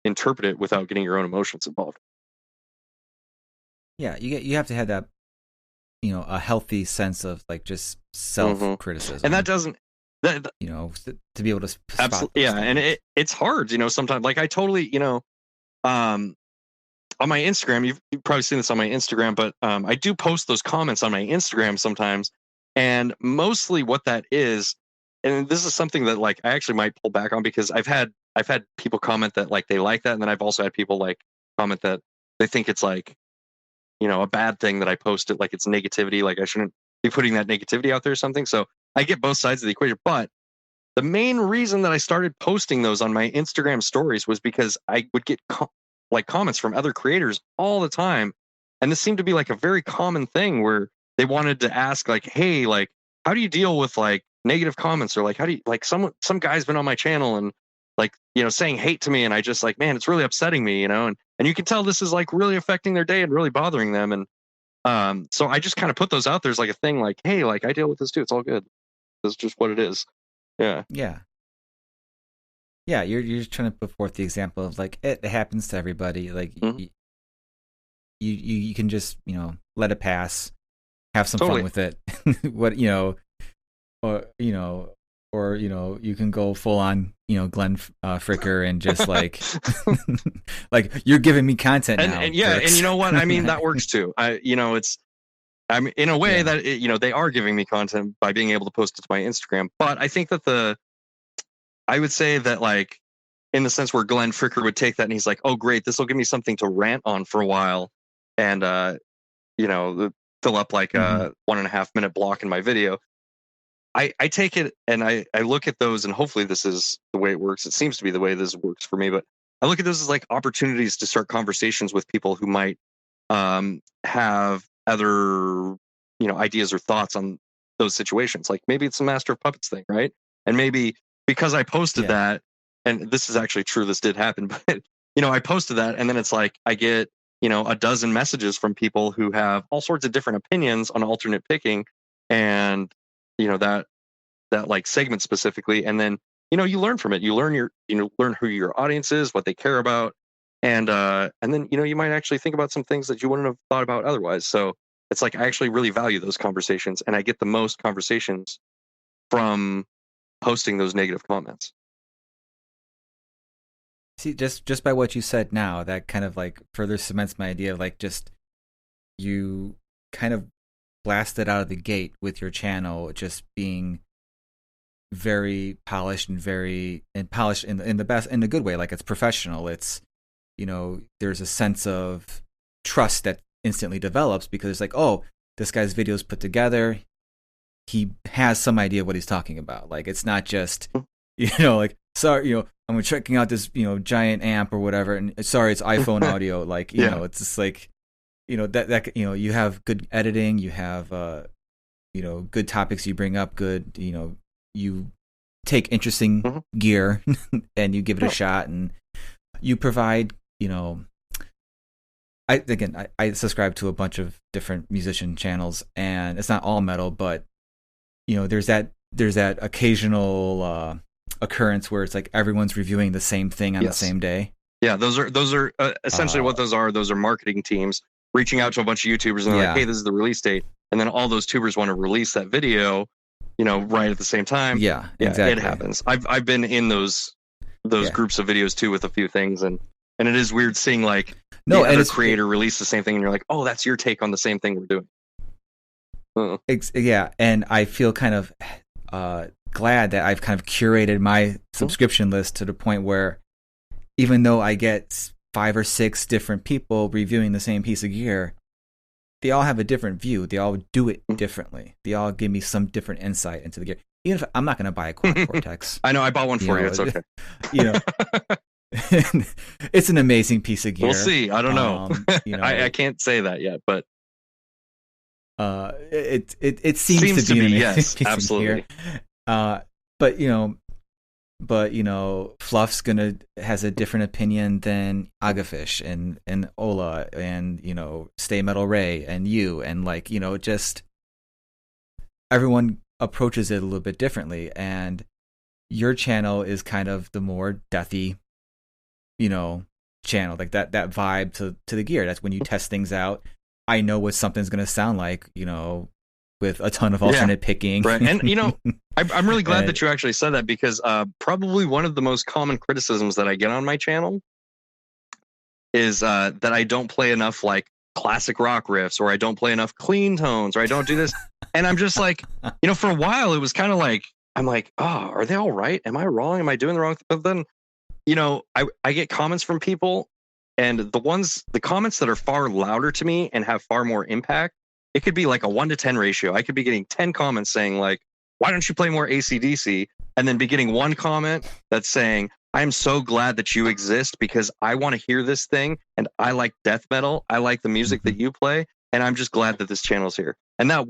interpret it without getting your own emotions involved. Yeah, you have to have that, a healthy sense of like just self-criticism, and that doesn't to be able to spot absolutely and it's hard, sometimes. Like I totally, on my Instagram, you've probably seen this on my Instagram, but I do post those comments on my Instagram sometimes, and mostly what that is, and this is something that like I actually might pull back on, because I've had people comment that like they like that, and then I've also had people like comment that they think it's like a bad thing that I posted, like it's negativity, like I shouldn't be putting that negativity out there or something. So I get both sides of the equation, but the main reason that I started posting those on my Instagram stories was because I would get comments from other creators all the time, and this seemed to be like a very common thing where they wanted to ask like, hey, like how do you deal with like negative comments, or like how do you, like some guy's been on my channel and like saying hate to me, and I just like, man, it's really upsetting me, and you can tell this is like really affecting their day and really bothering them. And so I just kind of put those out there as like a thing, like, hey, like I deal with this too, it's all good, it's just what it is. Yeah, you're just trying to put forth the example of like it happens to everybody, like you can just, let it pass, have some Totally. fun with it. Or you can go full on, Glenn Fricker and just like like you're giving me content now. And yeah, Brooks. and you know what? I mean, that works too. I'm in a way that they are giving me content by being able to post it to my Instagram. But I think that I would say that, like, in the sense where Glenn Fricker would take that and he's like, oh great, this will give me something to rant on for a while, and fill up like a 1.5 minute block in my video. I take it and I look at those, and hopefully this is the way it works. It seems to be the way this works for me, but I look at those as like opportunities to start conversations with people who might have other ideas or thoughts on those situations. Like maybe it's a Master of Puppets thing, right? And maybe because I posted that, and this is actually true, this did happen, but I posted that, and then it's like I get a dozen messages from people who have all sorts of different opinions on alternate picking, and that like segment specifically, and then you learn from it. You learn learn who your audience is, what they care about, and then you might actually think about some things that you wouldn't have thought about otherwise. So it's like I actually really value those conversations, and I get the most conversations from posting those negative comments. See, just by what you said now, that kind of like further cements my idea of like just you kind of blasted out of the gate with your channel just being very polished and polished in the good way. Like it's professional. It's there's a sense of trust that instantly develops because it's like, oh, this guy's video's put together. He has some idea what he's talking about. Like it's not just like, sorry, I'm checking out this giant amp or whatever, and sorry, it's iPhone audio. Like it's just like that you have good editing, you have good topics you bring up, good you take interesting gear and you give it a shot, and you provide I subscribe to a bunch of different musician channels, and it's not all metal, but there's that occasional occurrence where it's like everyone's reviewing the same thing on the same day. Yeah, those are essentially what those are. Those are marketing teams reaching out to a bunch of YouTubers and they're like, hey, this is the release date. And then all those tubers want to release that video, right at the same time. Yeah, exactly. It happens. I've been in those groups of videos too with a few things, and it is weird seeing like the other creator release the same thing and you're like, oh, that's your take on the same thing we're doing. Yeah, and I feel kind of glad that I've kind of curated my subscription list to the point where even though I get 5 or 6 different people reviewing the same piece of gear, they all have a different view. They all do it differently. They all give me some different insight into the gear. Even if I'm not going to buy a Quad Cortex. I know, I bought one for you. It's okay. It's an amazing piece of gear. We'll see. I don't know. I can't say that yet, but it seems to be yes, absolutely. But Fluff's has a different opinion than Agafish and Ola and Stay Metal Ray and you, and like just everyone approaches it a little bit differently, and your channel is kind of the more deathy channel, like that vibe to the gear. That's when you test things out. I know what something's going to sound like, with a ton of alternate picking. Right. And, I'm really glad that you actually said that, because probably one of the most common criticisms that I get on my channel is that I don't play enough like classic rock riffs, or I don't play enough clean tones, or I don't do this. And I'm just like, for a while it was kind of like, I'm like, oh, are they all right? Am I wrong? Am I doing the wrong thing? But then, I get comments from people, and the comments that are far louder to me and have far more impact, it could be like a 1 to 10 ratio. I could be getting 10 comments saying like, why don't you play more AC/DC? And then be getting one comment that's saying, I'm so glad that you exist because I want to hear this thing, and I like death metal. I like the music that you play, and I'm just glad that this channel's here. And that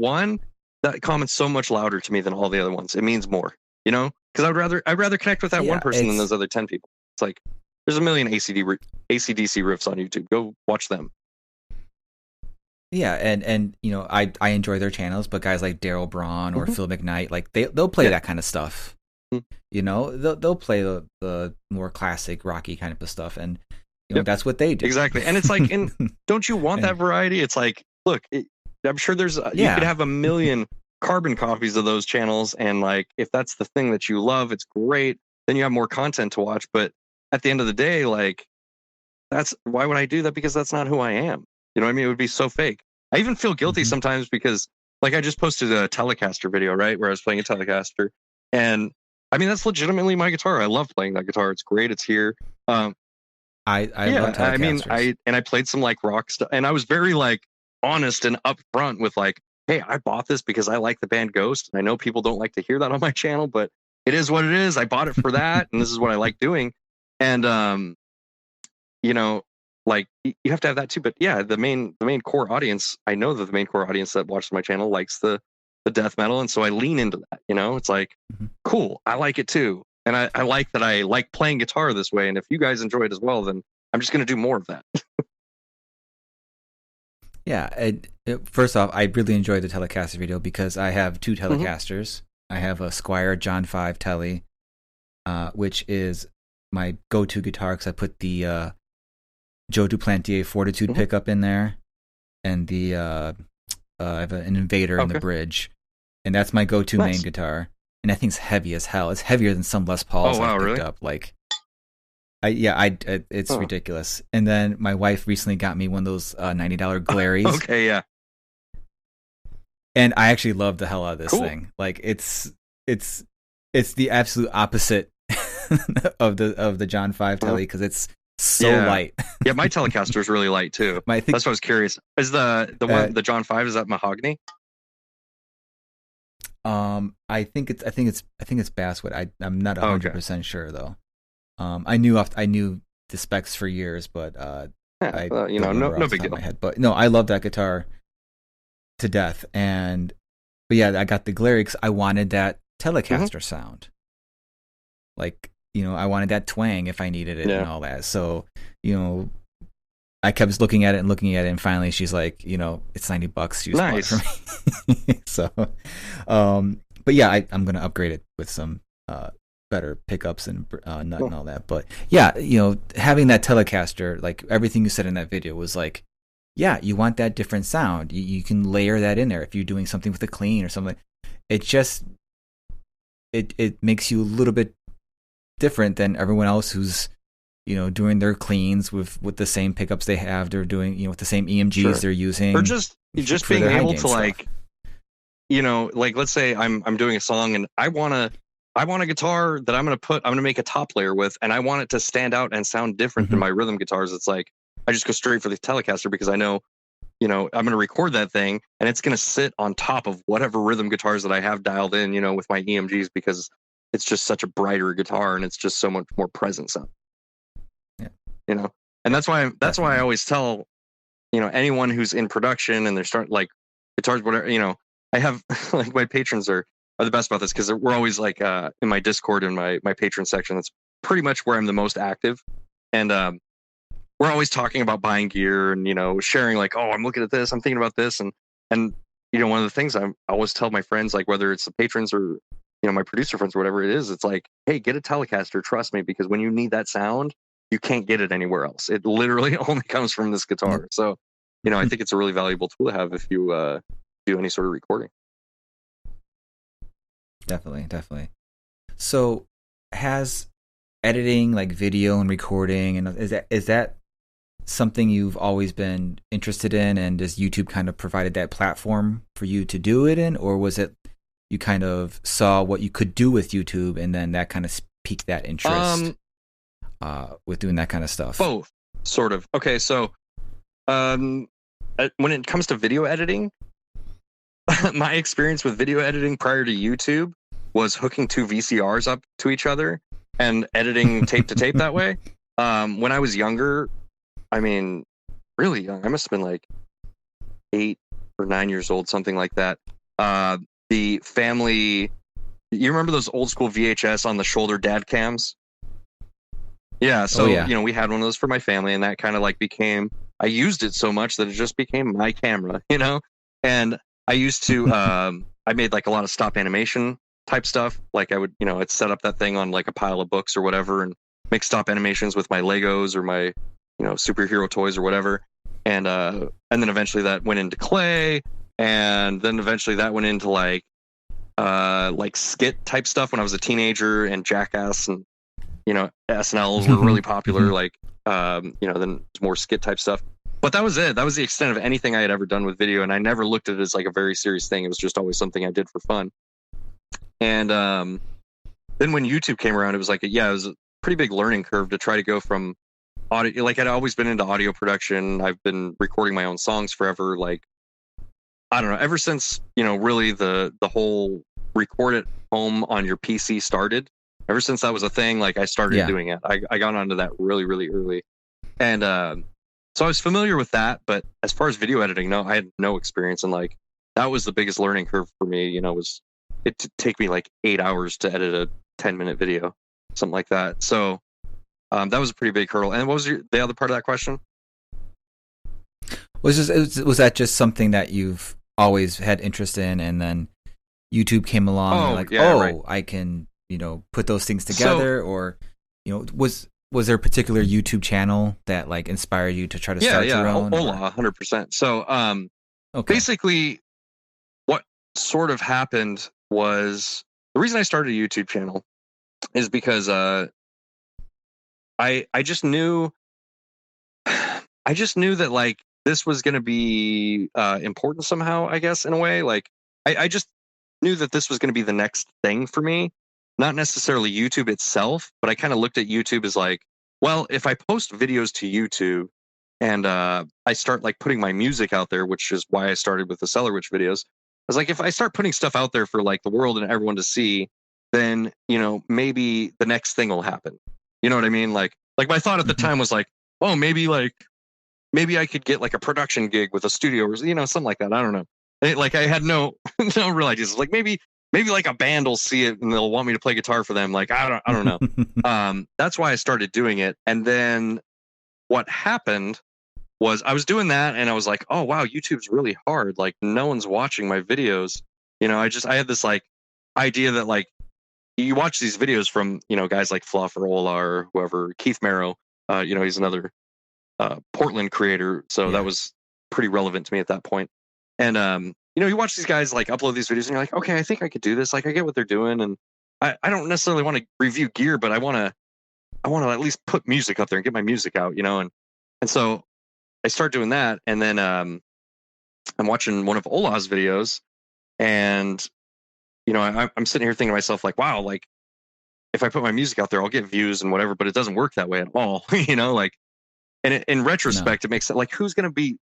comment's so much louder to me than all the other ones. It means more, because I'd rather connect with that one person than those other 10 people. It's like, there's a million AC/DC riffs on YouTube. Go watch them. Yeah, and I enjoy their channels, but guys like Daryl Braun or Phil McKnight, like they'll play that kind of stuff. They'll play the more classic rocky kind of stuff, and that's what they do. Exactly. And it's like, and don't you want that variety? It's like, look, I'm sure there's, you could have a million carbon copies of those channels. And like, if that's the thing that you love, it's great. Then you have more content to watch. But at the end of the day, like, why would I do that? Because that's not who I am. You know what I mean? It would be so fake. I even feel guilty sometimes because, like, I just posted a Telecaster video, right? Where I was playing a Telecaster. And I mean, that's legitimately my guitar. I love playing that guitar. It's great. It's here. I love Telecasters. I mean, I played some like rock stuff, and I was very like honest and upfront with like, hey, I bought this because I like the band Ghost. And I know people don't like to hear that on my channel, but it is what it is. I bought it for that, and this is what I like doing. And you know, like you have to have that too. But yeah, the main core audience, I know that the main core audience that watches my channel likes the death metal, and so I lean into that. You know, it's like, cool, I like it too. And I like that I like playing guitar this way. And if you guys enjoy it as well, then I'm just going to do more of that. Yeah. First off, I really enjoyed the Telecaster video because I have two Telecasters. I have a Squier John 5 Tele, which is my go-to guitar because I put the Joe Duplantier Fortitude pickup in there. And I have an Invader in the bridge. And that's my go-to main guitar. And that thing's heavy as hell. It's heavier than some Les Pauls I picked up. Like, it's ridiculous. And then my wife recently got me one of those $90 Glaries. Okay, yeah. And I actually love the hell out of this thing. Like, it's the absolute opposite of the John 5 Tele because it's so light. Yeah, my Telecaster is really light too. That's what I was curious. Is the John 5, is that mahogany? I think it's basswood. I'm not 100% sure though. I knew the specs for years, but no big deal. My head. But no, I love that guitar to death. But yeah, I got the Glary because I wanted that Telecaster sound. Like, I wanted that twang if I needed it and all that. So, I kept looking at it, and finally she's like, it's $90. You nice for me. So, but yeah, I'm gonna upgrade it with some better pickups and nut and all that. But yeah, having that Telecaster, like everything you said in that video was like, yeah, you want that different sound. You can layer that in there if you're doing something with a clean or something. It just it makes you a little bit different than everyone else who's doing their cleans with the same pickups they have. They're doing with the same EMGs they're using, or just being able to like like let's say I'm doing a song and I want a guitar that I'm gonna make a top layer with, and I want it to stand out and sound different than my rhythm guitars. It's like I just go straight for the Telecaster because I know I'm gonna record that thing and it's gonna sit on top of whatever rhythm guitars that I have dialed in with my EMGs, because it's just such a brighter guitar and it's just so much more present sound. And that's why I always tell anyone who's in production and they're starting like guitars, whatever, I have like my patrons are the best about this because we're always like in my Discord and my patron section. That's pretty much where I'm the most active, and we're always talking about buying gear and sharing like, oh, I'm looking at this, I'm thinking about this, and one of the things I always tell my friends, like whether it's the patrons or my producer friends or whatever it is, it's like, hey, get a Telecaster, trust me, because when you need that sound, you can't get it anywhere else. It literally only comes from this guitar. So, I think it's a really valuable tool to have if you do any sort of recording. Definitely. So, has editing, like video and recording, and is that something you've always been interested in, and does YouTube kind of provided that platform for you to do it in, or was it you kind of saw what you could do with YouTube and then that kind of piqued that interest? With doing that kind of stuff? Both, sort of. Okay, so when it comes to video editing, my experience with video editing prior to YouTube was hooking two VCRs up to each other and editing tape to tape that way. When I was younger, I mean, really young, I must have been like 8 or 9 years old, something like that. The family, you remember those old school VHS on the shoulder dad cams? Yeah, so we had one of those for my family, and that kind of like became, I used it so much that it just became my camera, and I used to I made like a lot of stop animation type stuff. Like I would I'd set up that thing on like a pile of books or whatever and make stop animations with my Legos or my superhero toys or whatever. And then eventually that went into clay, and then eventually that went into like skit type stuff when I was a teenager, and Jackass and SNLs were really popular. Like then more skit type stuff. But that was it. That was the extent of anything I had ever done with video, and I never looked at it as like a very serious thing. It was just always something I did for fun. And then when YouTube came around, it was like it was a pretty big learning curve to try to go from audio. Like I'd always been into audio production. I've been recording my own songs forever. Like I don't know, ever since really the whole record at home on your PC started. Ever since that was a thing, like I started doing it. I got onto that really, really early, and so I was familiar with that. But as far as video editing, no, I had no experience, and like that was the biggest learning curve for me. Was it to take me like 8 hours to edit a 10-minute video, something like that. So that was a pretty big hurdle. And what was the other part of that question? Was that just something that you've always had interest in, and then YouTube came along and right. I can put those things together, or was there a particular YouTube channel that like inspired you to try to start your own? OLA, 100%. So basically what sort of happened was the reason I started a YouTube channel is because I just knew that like this was going to be important somehow, I guess, in a way. Like I just knew that this was going to be the next thing for me, not necessarily YouTube itself, but I kind of looked at YouTube as like, well, if I post videos to YouTube and I start like putting my music out there, which is why I started with the Cellar Witch videos. I was like, if I start putting stuff out there for like the world and everyone to see, then, maybe the next thing will happen. You know what I mean? Like my thought at the time was like, oh, maybe I could get like a production gig with a studio or, something like that. I don't know. Like I had no real ideas. Like maybe like a band will see it and they'll want me to play guitar for them. Like, I don't know. That's why I started doing it. And then what happened was I was doing that and I was like, oh wow, YouTube's really hard. Like no one's watching my videos. I had this like idea that like you watch these videos from, guys like Fluff or Ola or whoever, Keith Merrow, he's another Portland creator. So that was pretty relevant to me at that point. And, you watch these guys like upload these videos and you're like, okay, I think I could do this. Like I get what they're doing. And I don't necessarily want to review gear, but I want to at least put music up there and get my music out, and so I start doing that. And then, I'm watching one of Ola's videos and, I'm sitting here thinking to myself like, wow, like if I put my music out there, I'll get views and whatever, but it doesn't work that way at all. Like, and in retrospect, it makes it like, who's going to be,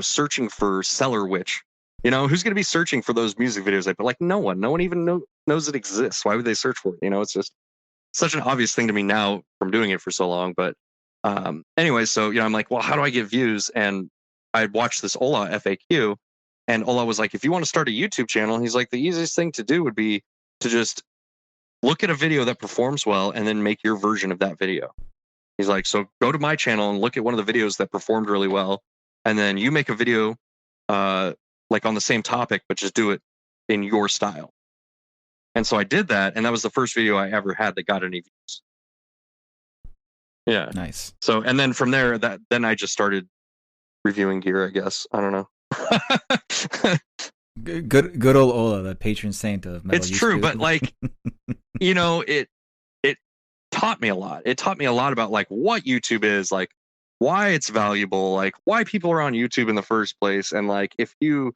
searching for Cellar Witch, who's going to be searching for those music videos? But like, no one even knows it exists. Why would they search for it? It's just such an obvious thing to me now from doing it for so long. But anyway, so, I'm like, well, how do I get views? And I watched this Ola FAQ and Ola was like, if you want to start a YouTube channel, he's like, the easiest thing to do would be to just look at a video that performs well and then make your version of that video. He's like, so go to my channel and look at one of the videos that performed really well. And then you make a video like on the same topic, but just do it in your style. And so I did that. And that was the first video I ever had that got any views. Yeah. Nice. So, and then from there, then I just started reviewing gear, I guess. I don't know. Good old Ola, the patron saint of metal. It's true, but like, it taught me a lot. It taught me a lot about like what YouTube is, like why it's valuable, like why people are on YouTube in the first place. And like, if you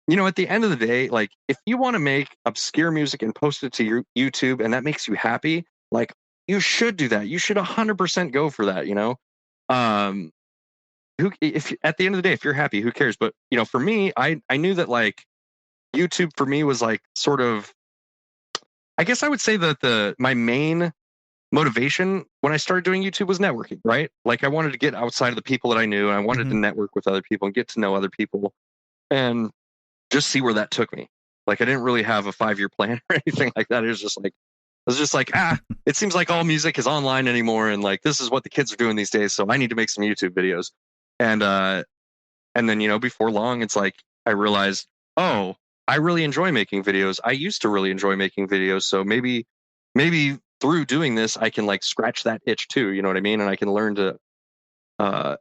at the end of the day, like if you want to make obscure music and post it to your YouTube and that makes you happy, like you should do that. You should 100% go for that. If at the end of the day, if you're happy, who cares? But for me, I knew that like YouTube for me was like sort of, I guess I would say that my main motivation when I started doing YouTube was networking, right? Like I wanted to get outside of the people that I knew and I wanted to network with other people and get to know other people and just see where that took me. Like I didn't really have a 5-year plan or anything like that. It was just like, it seems like all music is online anymore. And like, this is what the kids are doing these days. So I need to make some YouTube videos. And then, before long, it's like, I realized, oh, I really enjoy making videos. I used to really enjoy making videos. So maybe through doing this, I can like scratch that itch too. You know what I mean? And I can learn to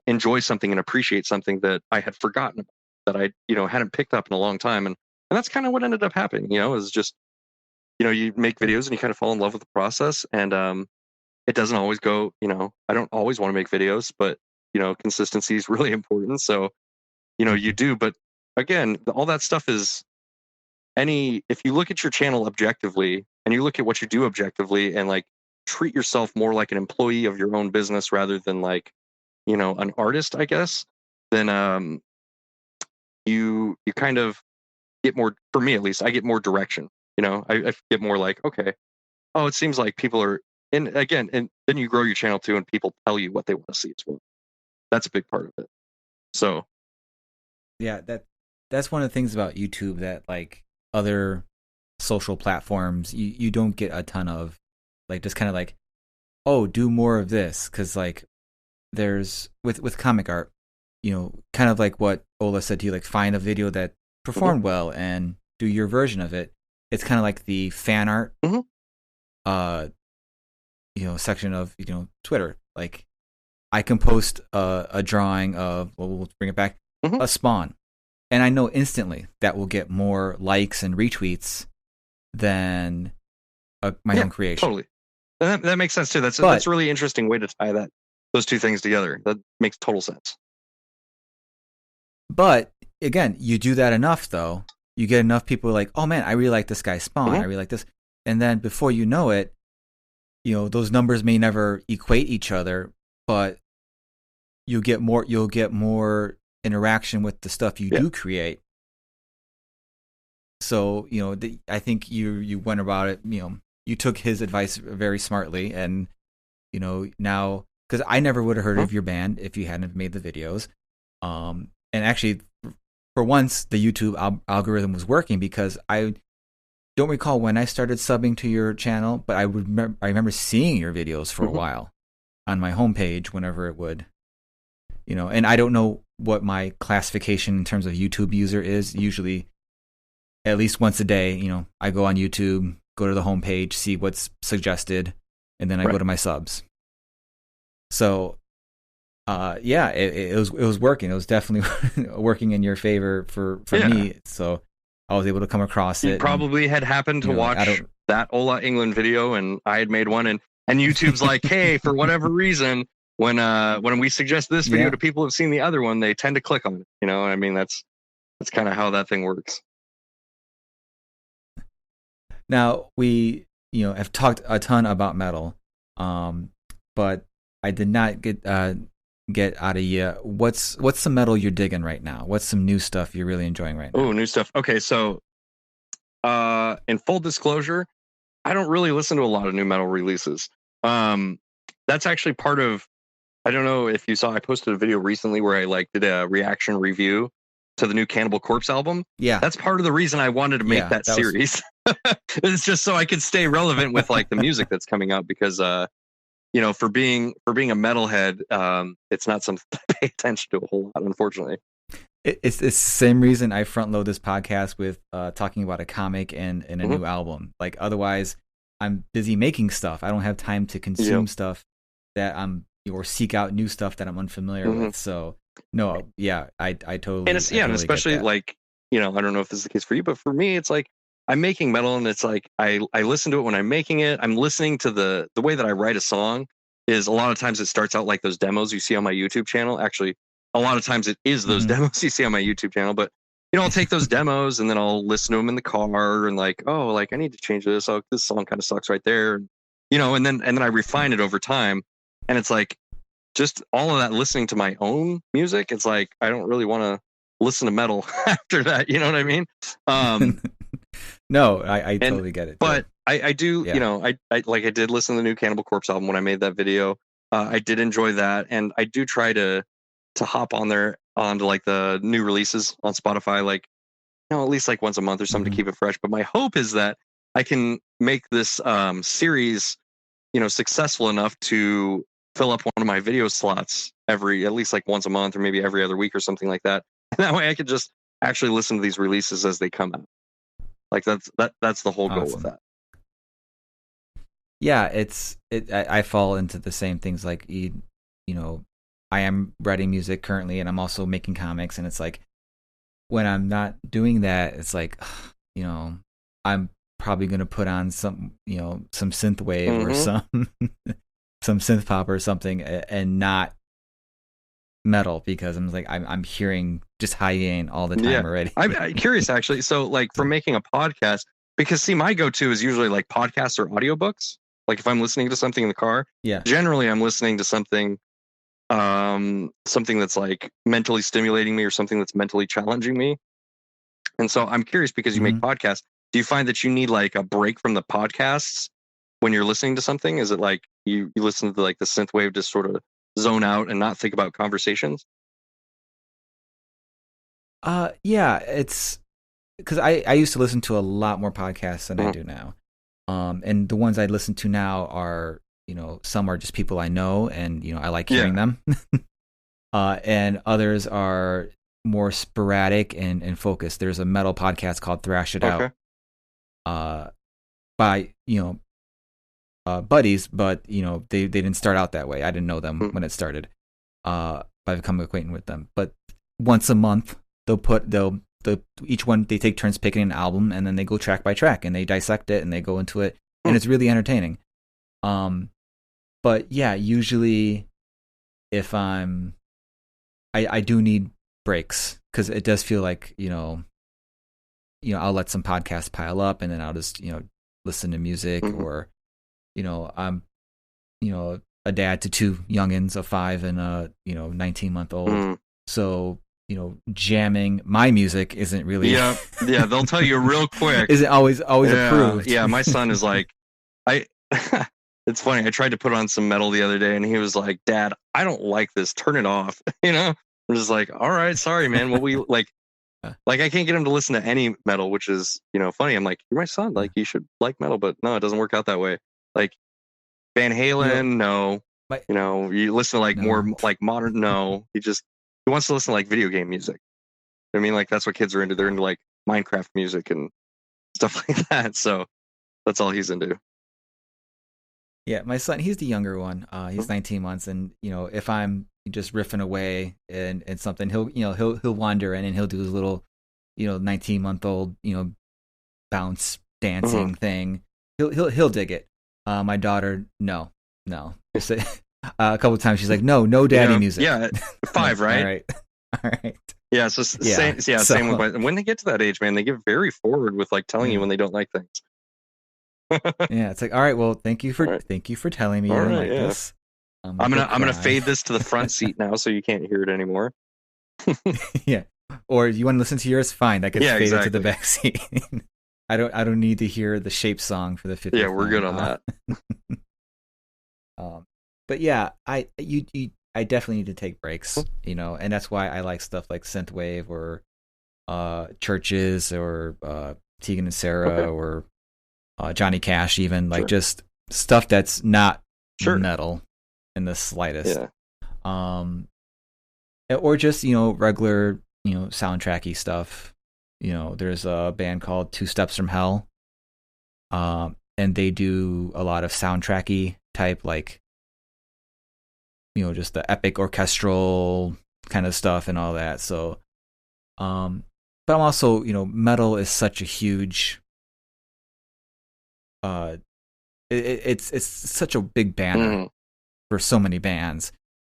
enjoy something and appreciate something that I had forgotten about, that I, hadn't picked up in a long time. And that's kind of what ended up happening, is just, you make videos and you kind of fall in love with the process. And it doesn't always go, I don't always want to make videos, but, consistency is really important. So, you do. But again, all that stuff is if you look at your channel objectively and you look at what you do objectively and like treat yourself more like an employee of your own business rather than like, an artist, I guess, then you kind of get more, for me at least, I get more direction. I get more like, okay, oh, it seems like people are, and again, and then you grow your channel too, and people tell you what they want to see as well. That's a big part of it. So, yeah, that's one of the things about YouTube that like other social platforms you don't get a ton of, like just kind of like, oh, do more of this, because like there's with comic art, kind of like what Ola said to you, like find a video that performed well and do your version of it. It's kind of like the fan art section of Twitter. Like I can post a drawing of, well, we'll bring it back, a Spawn, and I know instantly that will get more likes and retweets than my own creation. Totally. And that makes sense too. That's a really interesting way to tie those two things together. That makes total sense. But again, you do that enough, though, you get enough people like, oh man, I really like this guy's Spawn. I really like this. And then before you know it, those numbers may never equate each other, but you'll get more interaction with the stuff you do create. So, I think you went about it, you took his advice very smartly, and, now, because I never would have heard of your band if you hadn't made the videos. And actually, for once, the YouTube algorithm was working, because I don't recall when I started subbing to your channel, but I remember seeing your videos for a while on my homepage whenever it would, and I don't know what my classification in terms of YouTube user is. Usually, at least once a day, I go on YouTube, go to the homepage, see what's suggested, and then I go to my subs. So, it was working. It was definitely working in your favor for me. So I was able to come across it. You probably had happened to watch that OLA England video, and I had made one, and YouTube's like, hey, for whatever reason, when we suggest this video to people who've seen the other one, they tend to click on it. I mean, that's kind of how that thing works. Now we, have talked a ton about metal, but I did not get out of you. What's some metal you're digging right now? What's some new stuff you're really enjoying right now? Oh, new stuff. Okay, so in full disclosure, I don't really listen to a lot of new metal releases. That's actually part of, I don't know if you saw, I posted a video recently where I did a reaction review to the new Cannibal Corpse album. Yeah. That's part of the reason I wanted to make that series. It's just so I could stay relevant with the music that's coming out, because for being a metalhead, it's not something I pay attention to a whole lot, unfortunately. It's the same reason I front load this podcast with talking about a comic and a new album. Like otherwise, I'm busy making stuff. I don't have time to consume stuff that or seek out new stuff that I'm unfamiliar with. So no, I totally. And and especially I don't know if this is the case for you, but for me, it's like I'm making metal, and it's like I listen to it when I'm making it. I'm listening to the way that I write a song is a lot of times it starts out like those demos you see on my YouTube channel. Actually, a lot of times it is those demos you see on my YouTube channel. But I'll take those demos and then I'll listen to them in the car and I need to change this. Oh, this song kind of sucks right there. And then I refine it over time. And it's like just all of that listening to my own music. It's like I don't really want to listen to metal after that. You know what I mean? No, I totally get it. But I do, I did listen to the new Cannibal Corpse album when I made that video. I did enjoy that, and I do try to hop onto the new releases on Spotify, at least once a month or something to keep it fresh. But my hope is that I can make this series, successful enough to fill up one of my video slots at least once a month or maybe every other week or something like that. And that way I could just actually listen to these releases as they come out. That's the whole goal with that. Yeah, I fall into the same things. I am writing music currently, and I'm also making comics, and it's like when I'm not doing that, it's like, you know, I'm probably gonna put on some, you know, some synth wave or some some synth pop or something, and not metal, because I'm hearing just high gain all the time already. I'm curious actually. So like for making a podcast, because see, my go-to is usually like podcasts or audiobooks. Like if I'm listening to something in the car, generally I'm listening to something that's like mentally stimulating me or something that's mentally challenging me. And so I'm curious, because you make podcasts, do you find that you need like a break from the podcasts when you're listening to something? Is it like you listen to like the synth wave to sort of zone out and not think about conversations? Yeah, it's because I used to listen to a lot more podcasts than I do now. And the ones I listen to now are, you know, some are just people I know, and, you know, I like hearing them. And others are more sporadic and focused. There's a metal podcast called Thrash It Out, by, you know, buddies, but, you know, they didn't start out that way. I didn't know them when it started. I've become acquainted with them. But once a month, each one, they take turns picking an album, and then they go track by track, and they dissect it, and they go into it, and it's really entertaining. But yeah, usually if I do need breaks, because it does feel like, you know, I'll let some podcasts pile up, and then I'll just, you know, listen to music, or, you know, I'm, you know, a dad to two youngins, a 5 and a, you know, 19-month-old. So, you know, jamming my music isn't really they'll tell you real quick. Isn't always approved. Yeah, my son is like, it's funny, I tried to put on some metal the other day, and he was like, "Dad, I don't like this. Turn it off." You know? I'm just like, "All right, sorry, man." What we like I can't get him to listen to any metal, which is, you know, funny. I'm like, "You're my son, like you should like metal," but no, it doesn't work out that way. Like Van Halen, no. You know, you listen to like more like modern, no. He wants to listen to like video game music. I mean, like that's what kids are into. They're into like Minecraft music and stuff like that. So that's all he's into. Yeah, my son, he's the younger one. He's 19 months, and, you know, if I'm just riffing away and something, he'll wander in, and he'll do his little, you know, 19-month-old, you know, bounce dancing thing. He'll dig it. My daughter, no. A couple of times she's like, no daddy music. Yeah, 5, right? All right. Yeah, so same with when they get to that age, man, they get very forward with like telling you when they don't like things. Yeah, it's like, all right, well, thank you for telling me you don't like this. I'm gonna fade this to the front seat now, so you can't hear it anymore. Yeah, or you want to listen to yours? Fine, that gets faded to the back seat. I don't need to hear the Shape song for the 50th. Yeah, we're good on that. But yeah, I definitely need to take breaks, you know, and that's why I like stuff like synthwave or Churches or Tegan and Sarah or Johnny Cash, even like just stuff that's not metal in the slightest. Or just, you know, regular, you know, soundtracky stuff. You know, there's a band called Two Steps from Hell, and they do a lot of soundtracky type, like, you know, just the epic orchestral kind of stuff and all that. So, but I'm also, you know, metal is such a huge, it's such a big banner for so many bands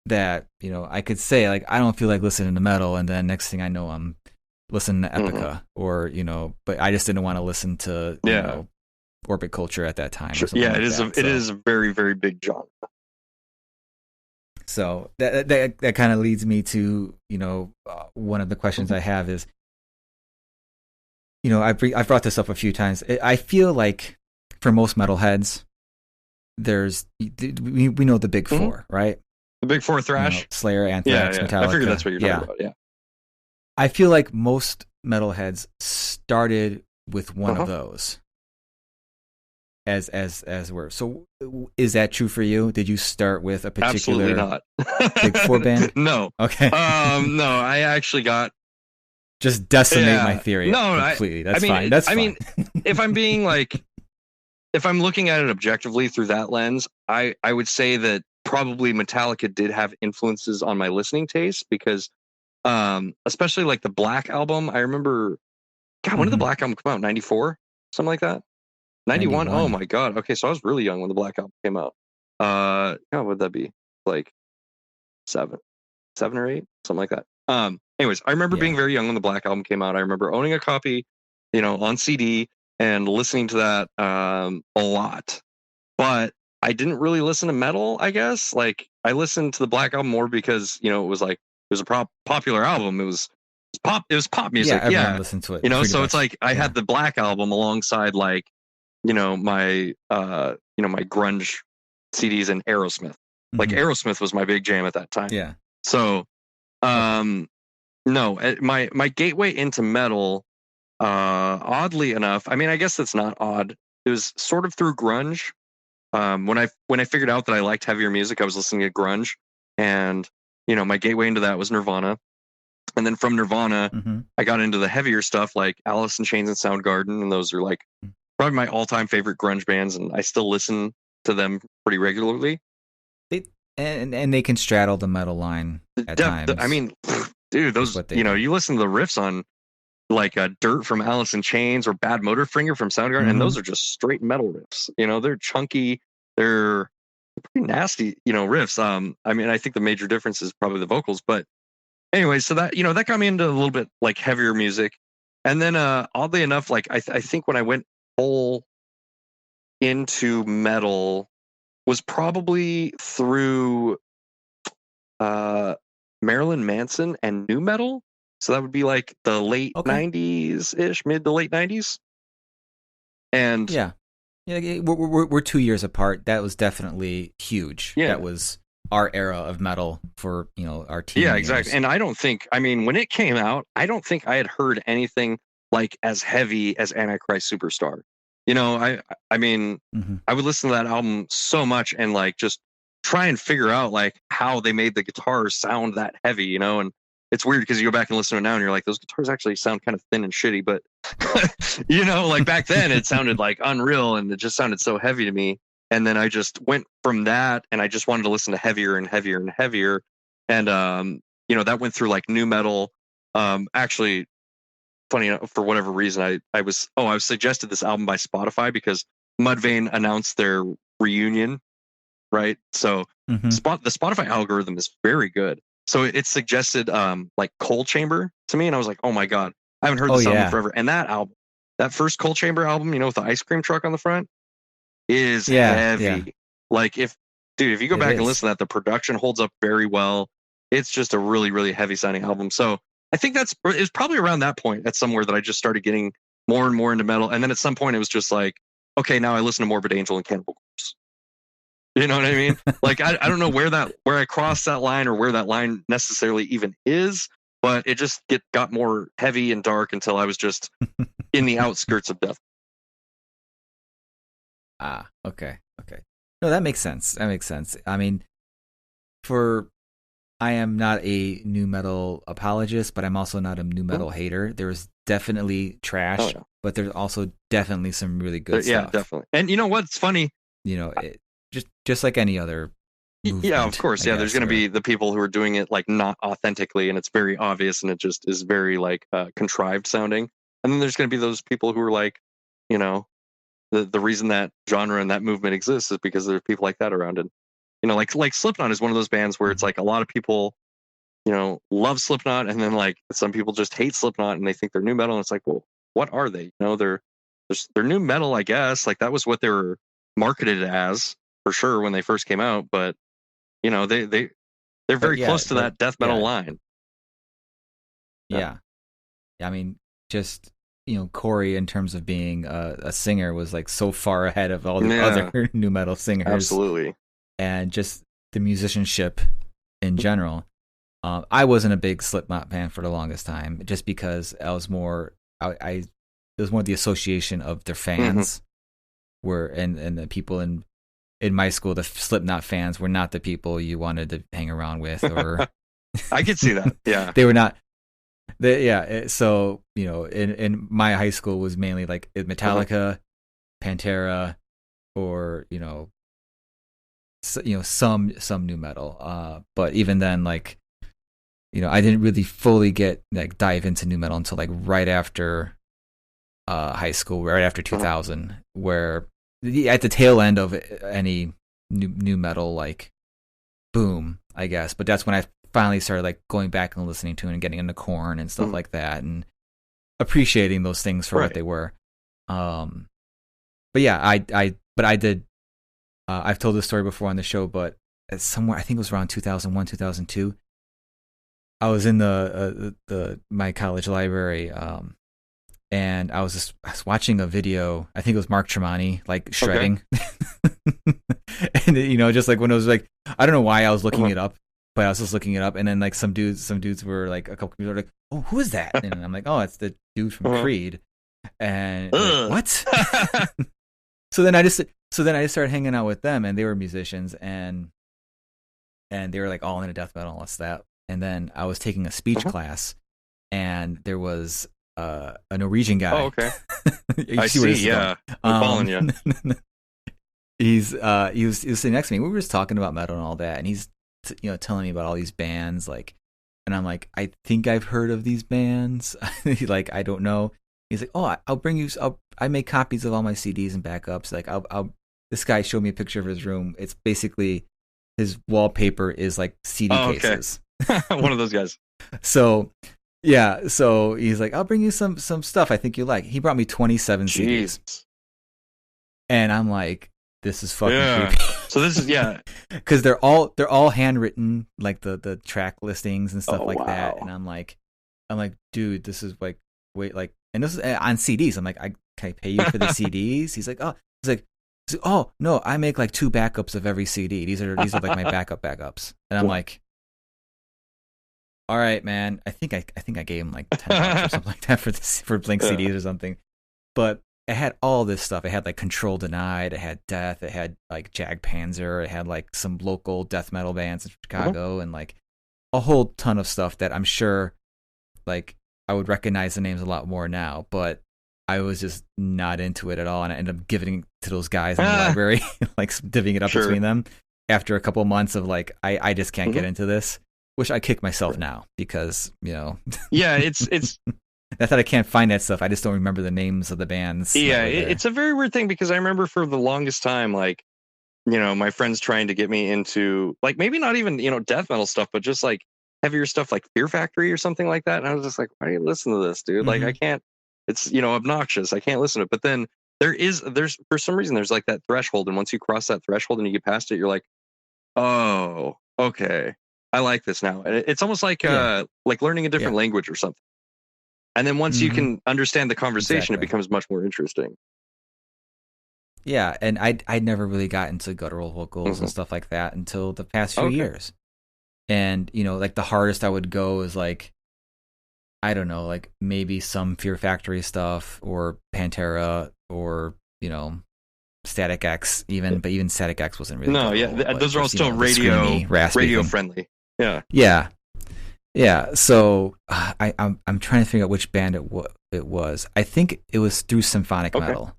that, you know, I could say like, I don't feel like listening to metal, and then next thing I know, I'm listening to Epica or, you know, but I just didn't want to listen to, you know, Orbit Culture at that time. Yeah, it is a very, very big genre. So that kind of leads me to, you know, one of the questions I have is, you know, I've brought this up a few times. I feel like for most metalheads, we know the big four, right? The big four thrash, you know, Slayer, Anthrax, Metallica. I figured that's what you're talking about. Yeah. I feel like most metalheads started with one of those. As were. So is that true for you? Did you start with a particular big four band? No. Okay. No, I actually got just decimate my theory. No, completely. That's fine. That's fine. I mean, if I'm being like, if I'm looking at it objectively through that lens, I would say that probably Metallica did have influences on my listening taste because, especially like the Black album. I remember, God, when did the Black album come out? 94, something like that. 91. Oh my God. Okay, so I was really young when the Black album came out. God, what would that be? Like seven or eight, something like that. Anyways, I remember being very young when the Black album came out. I remember owning a copy, on CD and listening to that a lot. But I didn't really listen to metal, I guess. Like, I listened to the Black album more because, it was a popular album. It was pop music. Yeah, everyone listened to it. So it's like I had the Black album alongside my my grunge CDs and Aerosmith. Like Aerosmith was my big jam at that time. Yeah. So, no, my gateway into metal, oddly enough, I mean, I guess that's not odd. It was sort of through grunge. When I figured out that I liked heavier music, I was listening to grunge, and my gateway into that was Nirvana. And then from Nirvana, I got into the heavier stuff like Alice in Chains and Soundgarden, and those are like probably my all-time favorite grunge bands, and I still listen to them pretty regularly. And they can straddle the metal line at times. I mean, dude, those you listen to the riffs on like Dirt from Alice in Chains or Bad Motorfinger from Soundgarden, and those are just straight metal riffs. They're chunky, they're pretty nasty, riffs. I mean, I think the major difference is probably the vocals, but anyway, so that that got me into a little bit like heavier music, and then oddly enough, like I think when I went full into metal was probably through Marilyn Manson and nu metal. So that would be like the late 90s-ish, mid to late 90s. And yeah, we're 2 years apart. That was definitely huge. Yeah. That was our era of metal for, our teen years. Yeah, exactly. And I mean, when it came out, I don't think I had heard anything like as heavy as Antichrist Superstar. I mean, I would listen to that album so much and like just try and figure out like how they made the guitars sound that heavy, and it's weird because you go back and listen to it now and you're like, those guitars actually sound kind of thin and shitty, but like back then it sounded like unreal and it just sounded so heavy to me. And then I just went from that and I just wanted to listen to heavier and heavier and heavier. And, that went through like nu metal. Actually, funny enough, for whatever reason, I was suggested this album by Spotify because Mudvayne announced their reunion, right? So the Spotify algorithm is very good. So it suggested like Coal Chamber to me, and I was like, oh my God, I haven't heard this album in forever. And that album, that first Coal Chamber album, with the ice cream truck on the front, is heavy. Yeah. Like if you go back and listen to that, the production holds up very well. It's just a really, really heavy sounding album. So I think it's probably around that point at somewhere that I just started getting more and more into metal. And then at some point it was just like, okay, now I listen to Morbid Angel and Cannibal Corpse. You know what I mean? Like, I don't know where I crossed that line or where that line necessarily even is, but it just got more heavy and dark until I was just in the outskirts of death. Ah, okay. No, that makes sense. I mean, I am not a nu metal apologist, but I'm also not a nu metal hater. There's definitely trash, but there's also definitely some really good stuff. Yeah, definitely. And you know what's funny? Just like any other movement, yeah, of course. Yeah, there's going to be the people who are doing it like not authentically, and it's very obvious, and it just is very like contrived sounding. And then there's going to be those people who are like, the reason that genre and that movement exists is because there's people like that around. And like Slipknot is one of those bands where it's like a lot of people, love Slipknot, and then like some people just hate Slipknot and they think they're nu metal. And it's like, well, what are they? They're nu metal, I guess. Like that was what they were marketed as for sure when they first came out. But they're very close to that death metal line. Yeah. I mean, just Corey, in terms of being a singer, was like so far ahead of all the other nu metal singers. Absolutely. And just the musicianship in general. I wasn't a big Slipknot fan for the longest time, just because I was more, it was more the association of their fans, and the people in my school, the Slipknot fans were not the people you wanted to hang around with, or I could see that. Yeah, they were not. So in my high school was mainly like Metallica, Pantera, or some new metal. But even then, like, I didn't really fully dive into new metal until like right after high school, right after 2000, where at the tail end of any new metal like boom, I guess. But that's when I finally started like going back and listening to it and getting into Korn and stuff like that, and appreciating those things for what they were. But yeah, I did. I've told this story before on the show, but somewhere, I think it was around 2001, 2002. I was in my college library, and I was watching a video. I think it was Mark Tremonti, like shredding, and just like when it was like, I don't know why I was looking it up, but I was just looking it up, and then like some dudes were like, a couple people were like, "Oh, who is that?" And I'm like, "Oh, it's the dude from Creed." And like, what? So then I just started hanging out with them, and they were musicians, and they were like all into death metal and all that. And then I was taking a speech class, and there was a Norwegian guy. Oh, okay. I see. Yeah, I'm following you. He was sitting next to me. We were just talking about metal and all that, and he's telling me about all these bands, like, and I'm like, I think I've heard of these bands. Like, I don't know. He's like, oh, I'll bring you. I make copies of all my CDs and backups. Like, this guy showed me a picture of his room. It's basically his wallpaper is like CD cases. One of those guys. So yeah, so he's like, I'll bring you some stuff I think you like. He brought me 27 CDs, and I'm like, this is fucking creepy. So this is because they're all handwritten, like the track listings and stuff like that. And I'm like, dude, this is like, wait, like, and this is on CDs. I'm like, can I pay you for the CDs? He's like, oh no, I make like 2 backups of every CD. These are like my backups, and I'm like, all right, man. I think I gave him like $10 or something like that for Blink CDs or something. But it had all this stuff. It had like Control Denied. It had Death. It had like Jag Panzer. It had like some local death metal bands in Chicago, and like a whole ton of stuff that I'm sure like I would recognize the names a lot more now. But I was just not into it at all, and I ended up giving it to those guys in the library, like divvying it up between them. After a couple months of like, I just can't get into this. Which I kick myself now because, Yeah, it's not that I can't find that stuff. I just don't remember the names of the bands. Yeah, it's a very weird thing because I remember for the longest time, like, my friends trying to get me into, like, maybe not even, death metal stuff, but just like heavier stuff like Fear Factory or something like that. And I was just like, why do you listen to this, dude? Like, I can't, it's, obnoxious. I can't listen to it. But then there's for some reason, there's like that threshold. And once you cross that threshold and you get past it, you're like, oh, okay. I like this now. And it's almost like learning a different language or something. And then once you can understand the conversation, it becomes much more interesting. Yeah, and I'd never really got into guttural vocals and stuff like that until the past few years. And, like the hardest I would go is like, I don't know, like maybe some Fear Factory stuff or Pantera or, Static X even, but even Static X wasn't really. No, those are all still radio friendly. Yeah. So I'm trying to figure out which band it was. I think it was through symphonic metal,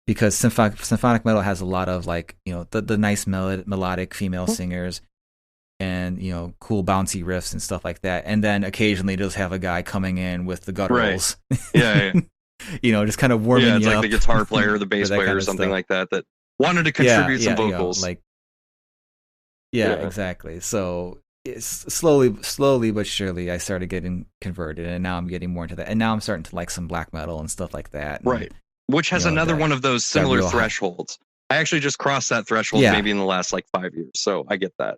because symphonic metal has a lot of like the nice melodic female singers, and cool bouncy riffs and stuff like that. And then occasionally just have a guy coming in with the gutturals. Yeah. Just kind of warming you up. Yeah, it's like the guitar player or the bass player or something like that wanted to contribute some vocals. Exactly. So it's slowly but surely I started getting converted, and now I'm getting more into that. And now I'm starting to like some black metal and stuff like that. And, right. Which has another one of those similar thresholds. I actually just crossed that threshold maybe in the last like 5 years. So I get that.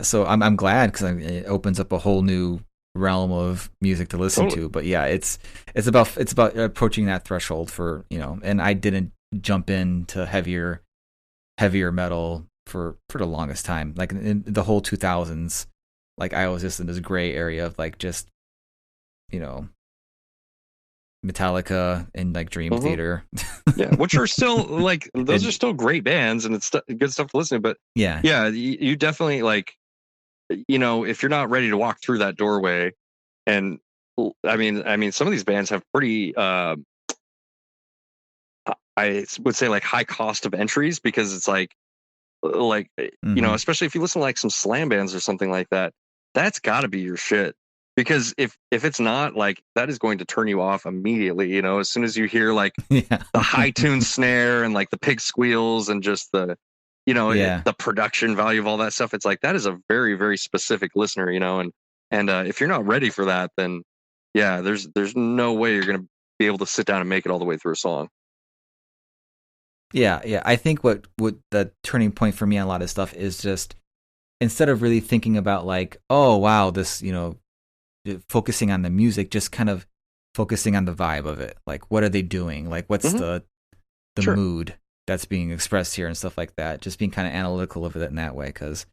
So I'm glad, because it opens up a whole new realm of music to listen to. But yeah, it's about approaching that threshold for, and I didn't jump into heavier metal for the longest time. Like in the whole 2000s, like I was just in this gray area of like just, Metallica and like Dream Theater. Which are still like, those are still great bands, and it's good stuff to listen to. But you definitely like, if you're not ready to walk through that doorway, and I mean some of these bands have pretty I would say like high cost of entries, because it's like especially if you listen to like some slam bands or something like that, that's got to be your shit. Because if it's not, like, that is going to turn you off immediately. As soon as you hear like Yeah. the high tune snare and like the pig squeals and just the the production value of all that stuff, it's like that is a very, very specific listener. And if you're not ready for that, then yeah, there's no way you're gonna be able to sit down and make it all the way through a song. Yeah. I think what the turning point for me on a lot of stuff is just, instead of really thinking about like, oh wow, this, focusing on the music, just kind of focusing on the vibe of it. Like, what are they doing? Like, what's the Sure. mood that's being expressed here and stuff like that. Just being kind of analytical of it in that way, because,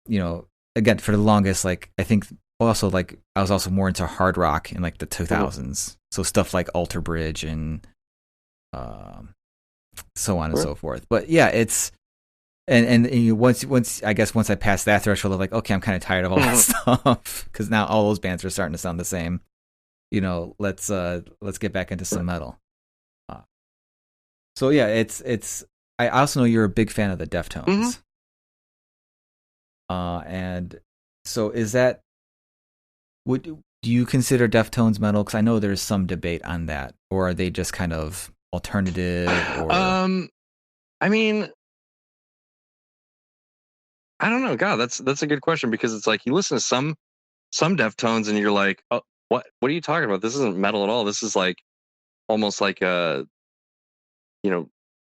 again, for the longest, like, I think also, like, I was also more into hard rock in like the 2000s. So stuff like Alter Bridge and so on and so forth. But yeah, it's and once I passed that threshold of like, okay, I'm kind of tired of all that stuff, because now all those bands are starting to sound the same. Let's get back into some metal. So yeah, it's. I also know you're a big fan of the Deftones. And so is that, do you consider Deftones metal? Because I know there's some debate on that, or are they just kind of alternative? Or I mean, I don't know. God, that's a good question, because it's like you listen to some Deftones and you're like, oh, what are you talking about? This isn't metal at all. This is like almost like a,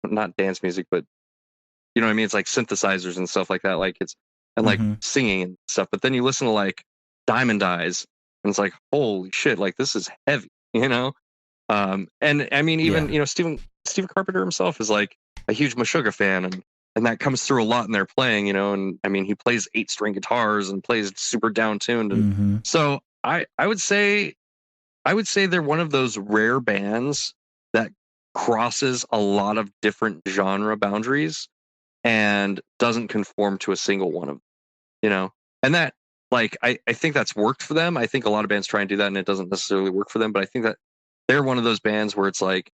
not dance music, but you know what I mean? It's like synthesizers and stuff like that. Like it's, and like singing and stuff. But then you listen to like Diamond Eyes and it's like, holy shit, like this is heavy, And I mean, even, Steve Carpenter himself is like a huge Meshuggah fan, and that comes through a lot in their playing, and I mean, he plays 8-string guitars and plays super down tuned. And so I would say they're one of those rare bands that crosses a lot of different genre boundaries and doesn't conform to a single one of them, and that, like, I think that's worked for them. I think a lot of bands try and do that and it doesn't necessarily work for them, but I think that they're one of those bands where it's like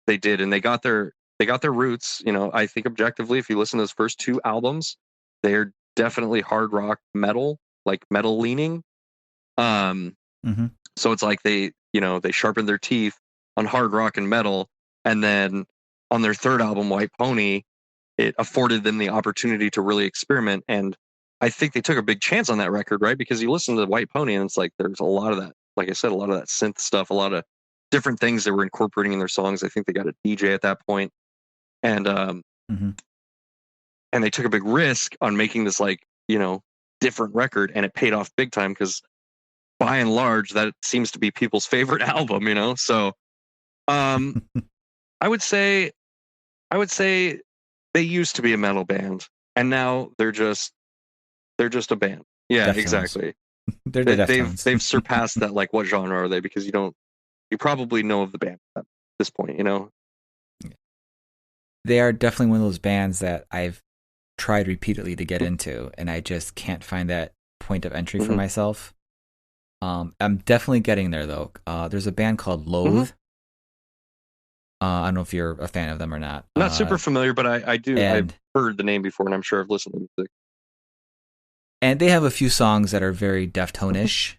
they did, and they got their roots. I think objectively, if you listen to those first 2 albums, they're definitely hard rock metal, like metal leaning. So it's like they sharpened their teeth on hard rock and metal, and then on their 3rd album, White Pony, it afforded them the opportunity to really experiment. And I think they took a big chance on that record, right? Because you listen to White Pony and it's like there's a lot of that, like I said, a lot of that synth stuff, a lot of different things they were incorporating in their songs. I think they got a DJ at that point, and and they took a big risk on making this, like, different record, and it paid off big time, because by and large that seems to be people's favorite album. So I would say they used to be a metal band, and now they're just a band. Yeah, Deftones. Exactly. They're the Deftones. They've surpassed that. Like, what genre are they? Because you probably know of the band at this point. They are definitely one of those bands that I've tried repeatedly to get into, and I just can't find that point of entry for myself. I'm definitely getting there though. There's a band called Loathe. I don't know if you're a fan of them or not. Not super familiar, but I do. I've heard the name before, and I'm sure I've listened to music. And they have a few songs that are very Deftone-ish,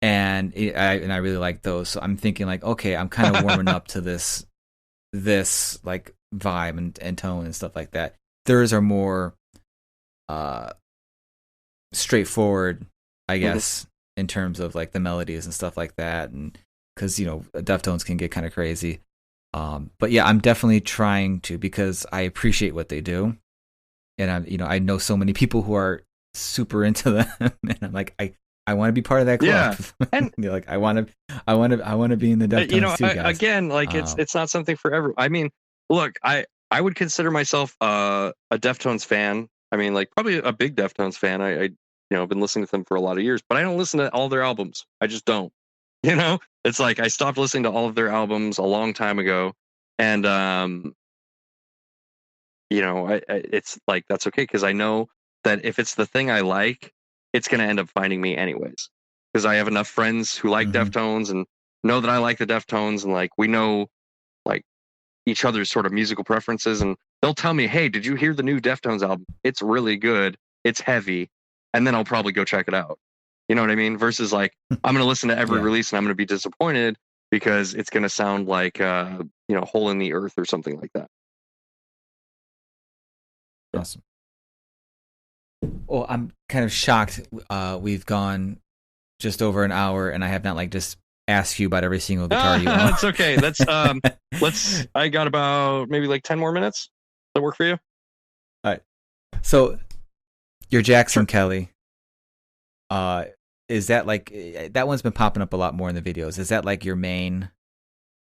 and I really like those. So I'm thinking like, okay, I'm kind of warming up to this like vibe and tone and stuff like that. Theirs are more straightforward, I guess, in terms of like the melodies and stuff like that, and because Deftones can get kind of crazy. But yeah, I'm definitely trying to, because I appreciate what they do, and I know so many people who are super into them, and I'm like, I want to be part of that club. Yeah, and you're like, I want to be in the Deftones too, guys. Again, like it's not something for everyone. I mean, look, I would consider myself a Deftones fan. I mean, like, probably a big Deftones fan. I've been listening to them for a lot of years, but I don't listen to all their albums. I just don't. It's like I stopped listening to all of their albums a long time ago, and it's like that's okay, because I know that if it's the thing I like, it's going to end up finding me anyways, because I have enough friends who like Deftones and know that I like the Deftones, and like we know, like, each other's sort of musical preferences, and they'll tell me, "Hey, did you hear the new Deftones album? It's really good. It's heavy," and then I'll probably go check it out. You know what I mean? Versus like I'm going to listen to every release and I'm going to be disappointed because it's going to sound like Hole in the Earth or something like that. Awesome. Well, I'm kind of shocked. We've gone just over an hour, and I have not just asked you about every single guitar you own. It's okay. That's I got about maybe 10 more minutes. Does that work for you? All right. So your Jackson Kelly, is that that one's been popping up a lot more in the videos? Is that your main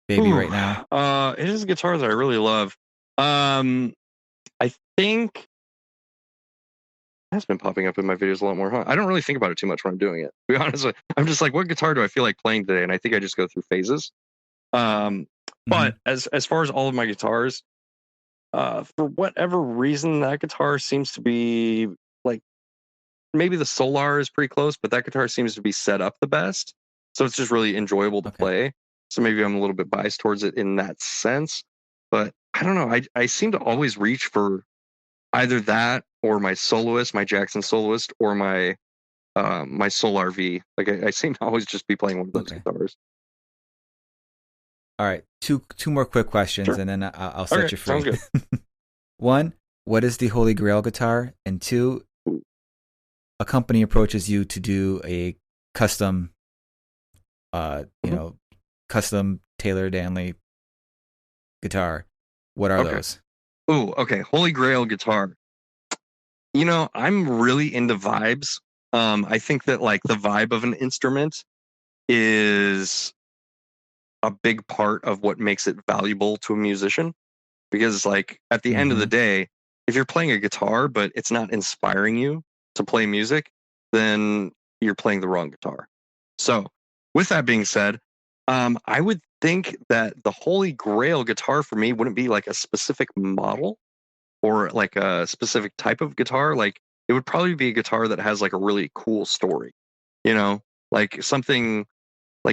baby right now? It is a guitar that I really love. I think it has been popping up in my videos a lot more. I don't really think about it too much when I'm doing it. To be honest, I'm just like, what guitar do I feel like playing today? And I think I just go through phases. But as far as all of my guitars, for whatever reason, that guitar seems to be maybe the Solar is pretty close, but that guitar seems to be set up the best. So it's just really enjoyable to play. So maybe I'm a little bit biased towards it in that sense. But I don't know. I seem to always reach for either that or my Soloist, my Jackson Soloist, or my my Solar V. I seem to always just be playing one of those guitars. All right, two more quick questions, and then I'll set you free. Sounds good. One, what is the Holy Grail guitar? And two, a company approaches you to do a custom, custom Taylor Danley guitar. What are those? Ooh, okay. Holy Grail guitar. I'm really into vibes. I think that the vibe of an instrument is a big part of what makes it valuable to a musician. Because at the end of the day, if you're playing a guitar, but it's not inspiring you to play music, then you're playing the wrong guitar. So with that being said, I would think that the Holy Grail guitar for me wouldn't be a specific model or a specific type of guitar. It would probably be a guitar that has a really cool story, something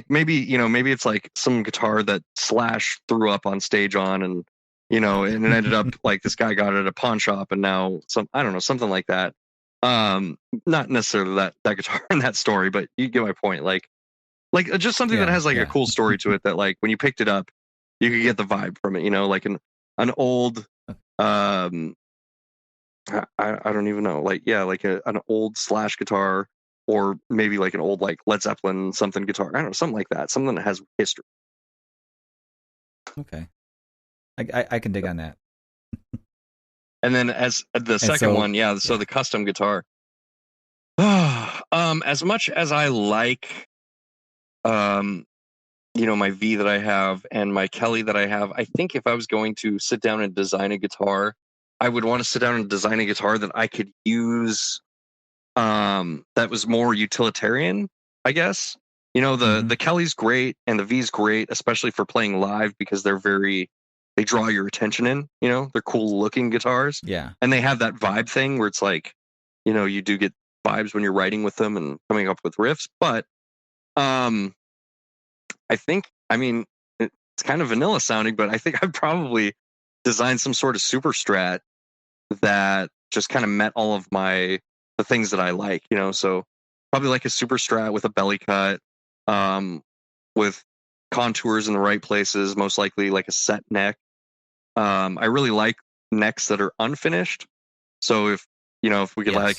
maybe it's some guitar that Slash threw up on stage on, and and it ended up this guy got it at a pawn shop, and now I don't know, something like that. Not necessarily that guitar in that story, but you get my point. Just something that has a cool story to it that when you picked it up, you could get the vibe from it. An old I don't even know. An old Slash guitar, or maybe an old Led Zeppelin something guitar. I don't know, something like that. Something that has history. Okay, I can dig on that. And then as the second one, so the custom guitar. As much as I like, my V that I have and my Kelly that I have, I think if I was going to sit down and design a guitar, I would want to sit down and design a guitar that I could use, that was more utilitarian, I guess. The Kelly's great and the V's great, especially for playing live, because they draw your attention in, they're cool looking guitars. Yeah. And they have that vibe thing where it's you do get vibes when you're writing with them and coming up with riffs. But I think, it's kind of vanilla sounding, but I think I've probably designed some sort of super strat that just kind of met all of the things that I like, so probably a super strat with a belly cut, with contours in the right places, most likely a set neck. I really like necks that are unfinished. So if we could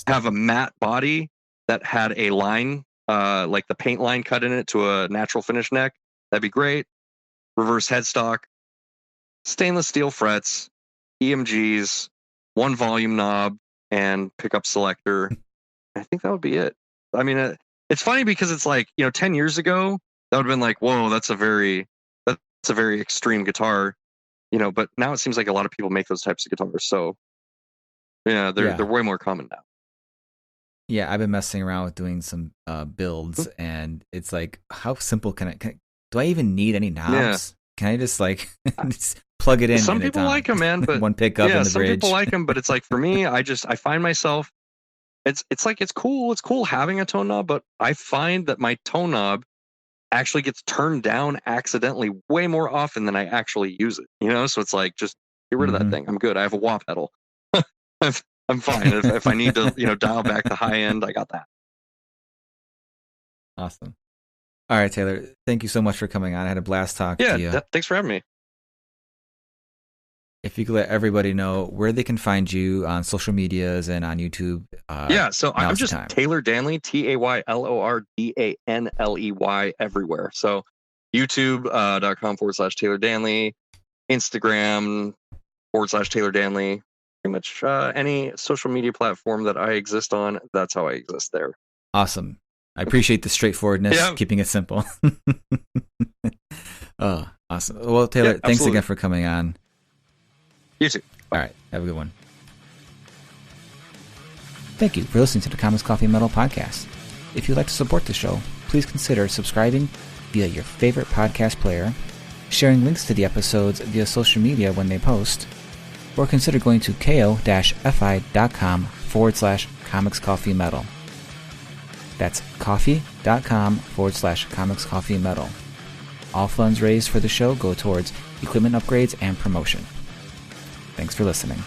have a matte body that had a line, the paint line cut in it to a natural finish neck, that'd be great. Reverse headstock, stainless steel frets, EMGs, one volume knob, and pickup selector. I think that would be it. It's funny because it's 10 years ago, that would have been whoa, that's a very extreme guitar, but now it seems like a lot of people make those types of guitars. So they're way more common now. Yeah, I've been messing around with doing some builds, and it's how simple can I do I even need any knobs? Yeah. Can I just just plug it in? Some people like them, man, but one pickup in the some bridge. People like them, but it's for me, I find myself, it's cool having a tone knob, but I find that my tone knob actually gets turned down accidentally way more often than I actually use it. You know, so it's like, just get rid of that thing. I'm good. I have a wah pedal. I'm fine. If I need to, dial back the high end, I got that. Awesome. All right, Taylor. Thank you so much for coming on. I had a blast talking to you. Yeah, thanks for having me. If you could let everybody know where they can find you on social medias and on YouTube. So I'm just Taylor Danley, TaylorDanley everywhere. So YouTube.com/Taylor Danley, Instagram /Taylor Danley. Pretty much any social media platform that I exist on, that's how I exist there. Awesome. I appreciate the straightforwardness, keeping it simple. Oh, awesome. Well, Taylor, thanks again for coming on. You too. All right. Have a good one. Thank you for listening to the Comics Coffee Metal podcast. If you'd like to support the show, please consider subscribing via your favorite podcast player, sharing links to the episodes via social media when they post, or consider going to ko-fi.com/Comics Coffee Metal. That's coffee.com/Comics Coffee Metal. All funds raised for the show go towards equipment upgrades and promotion. Thanks for listening.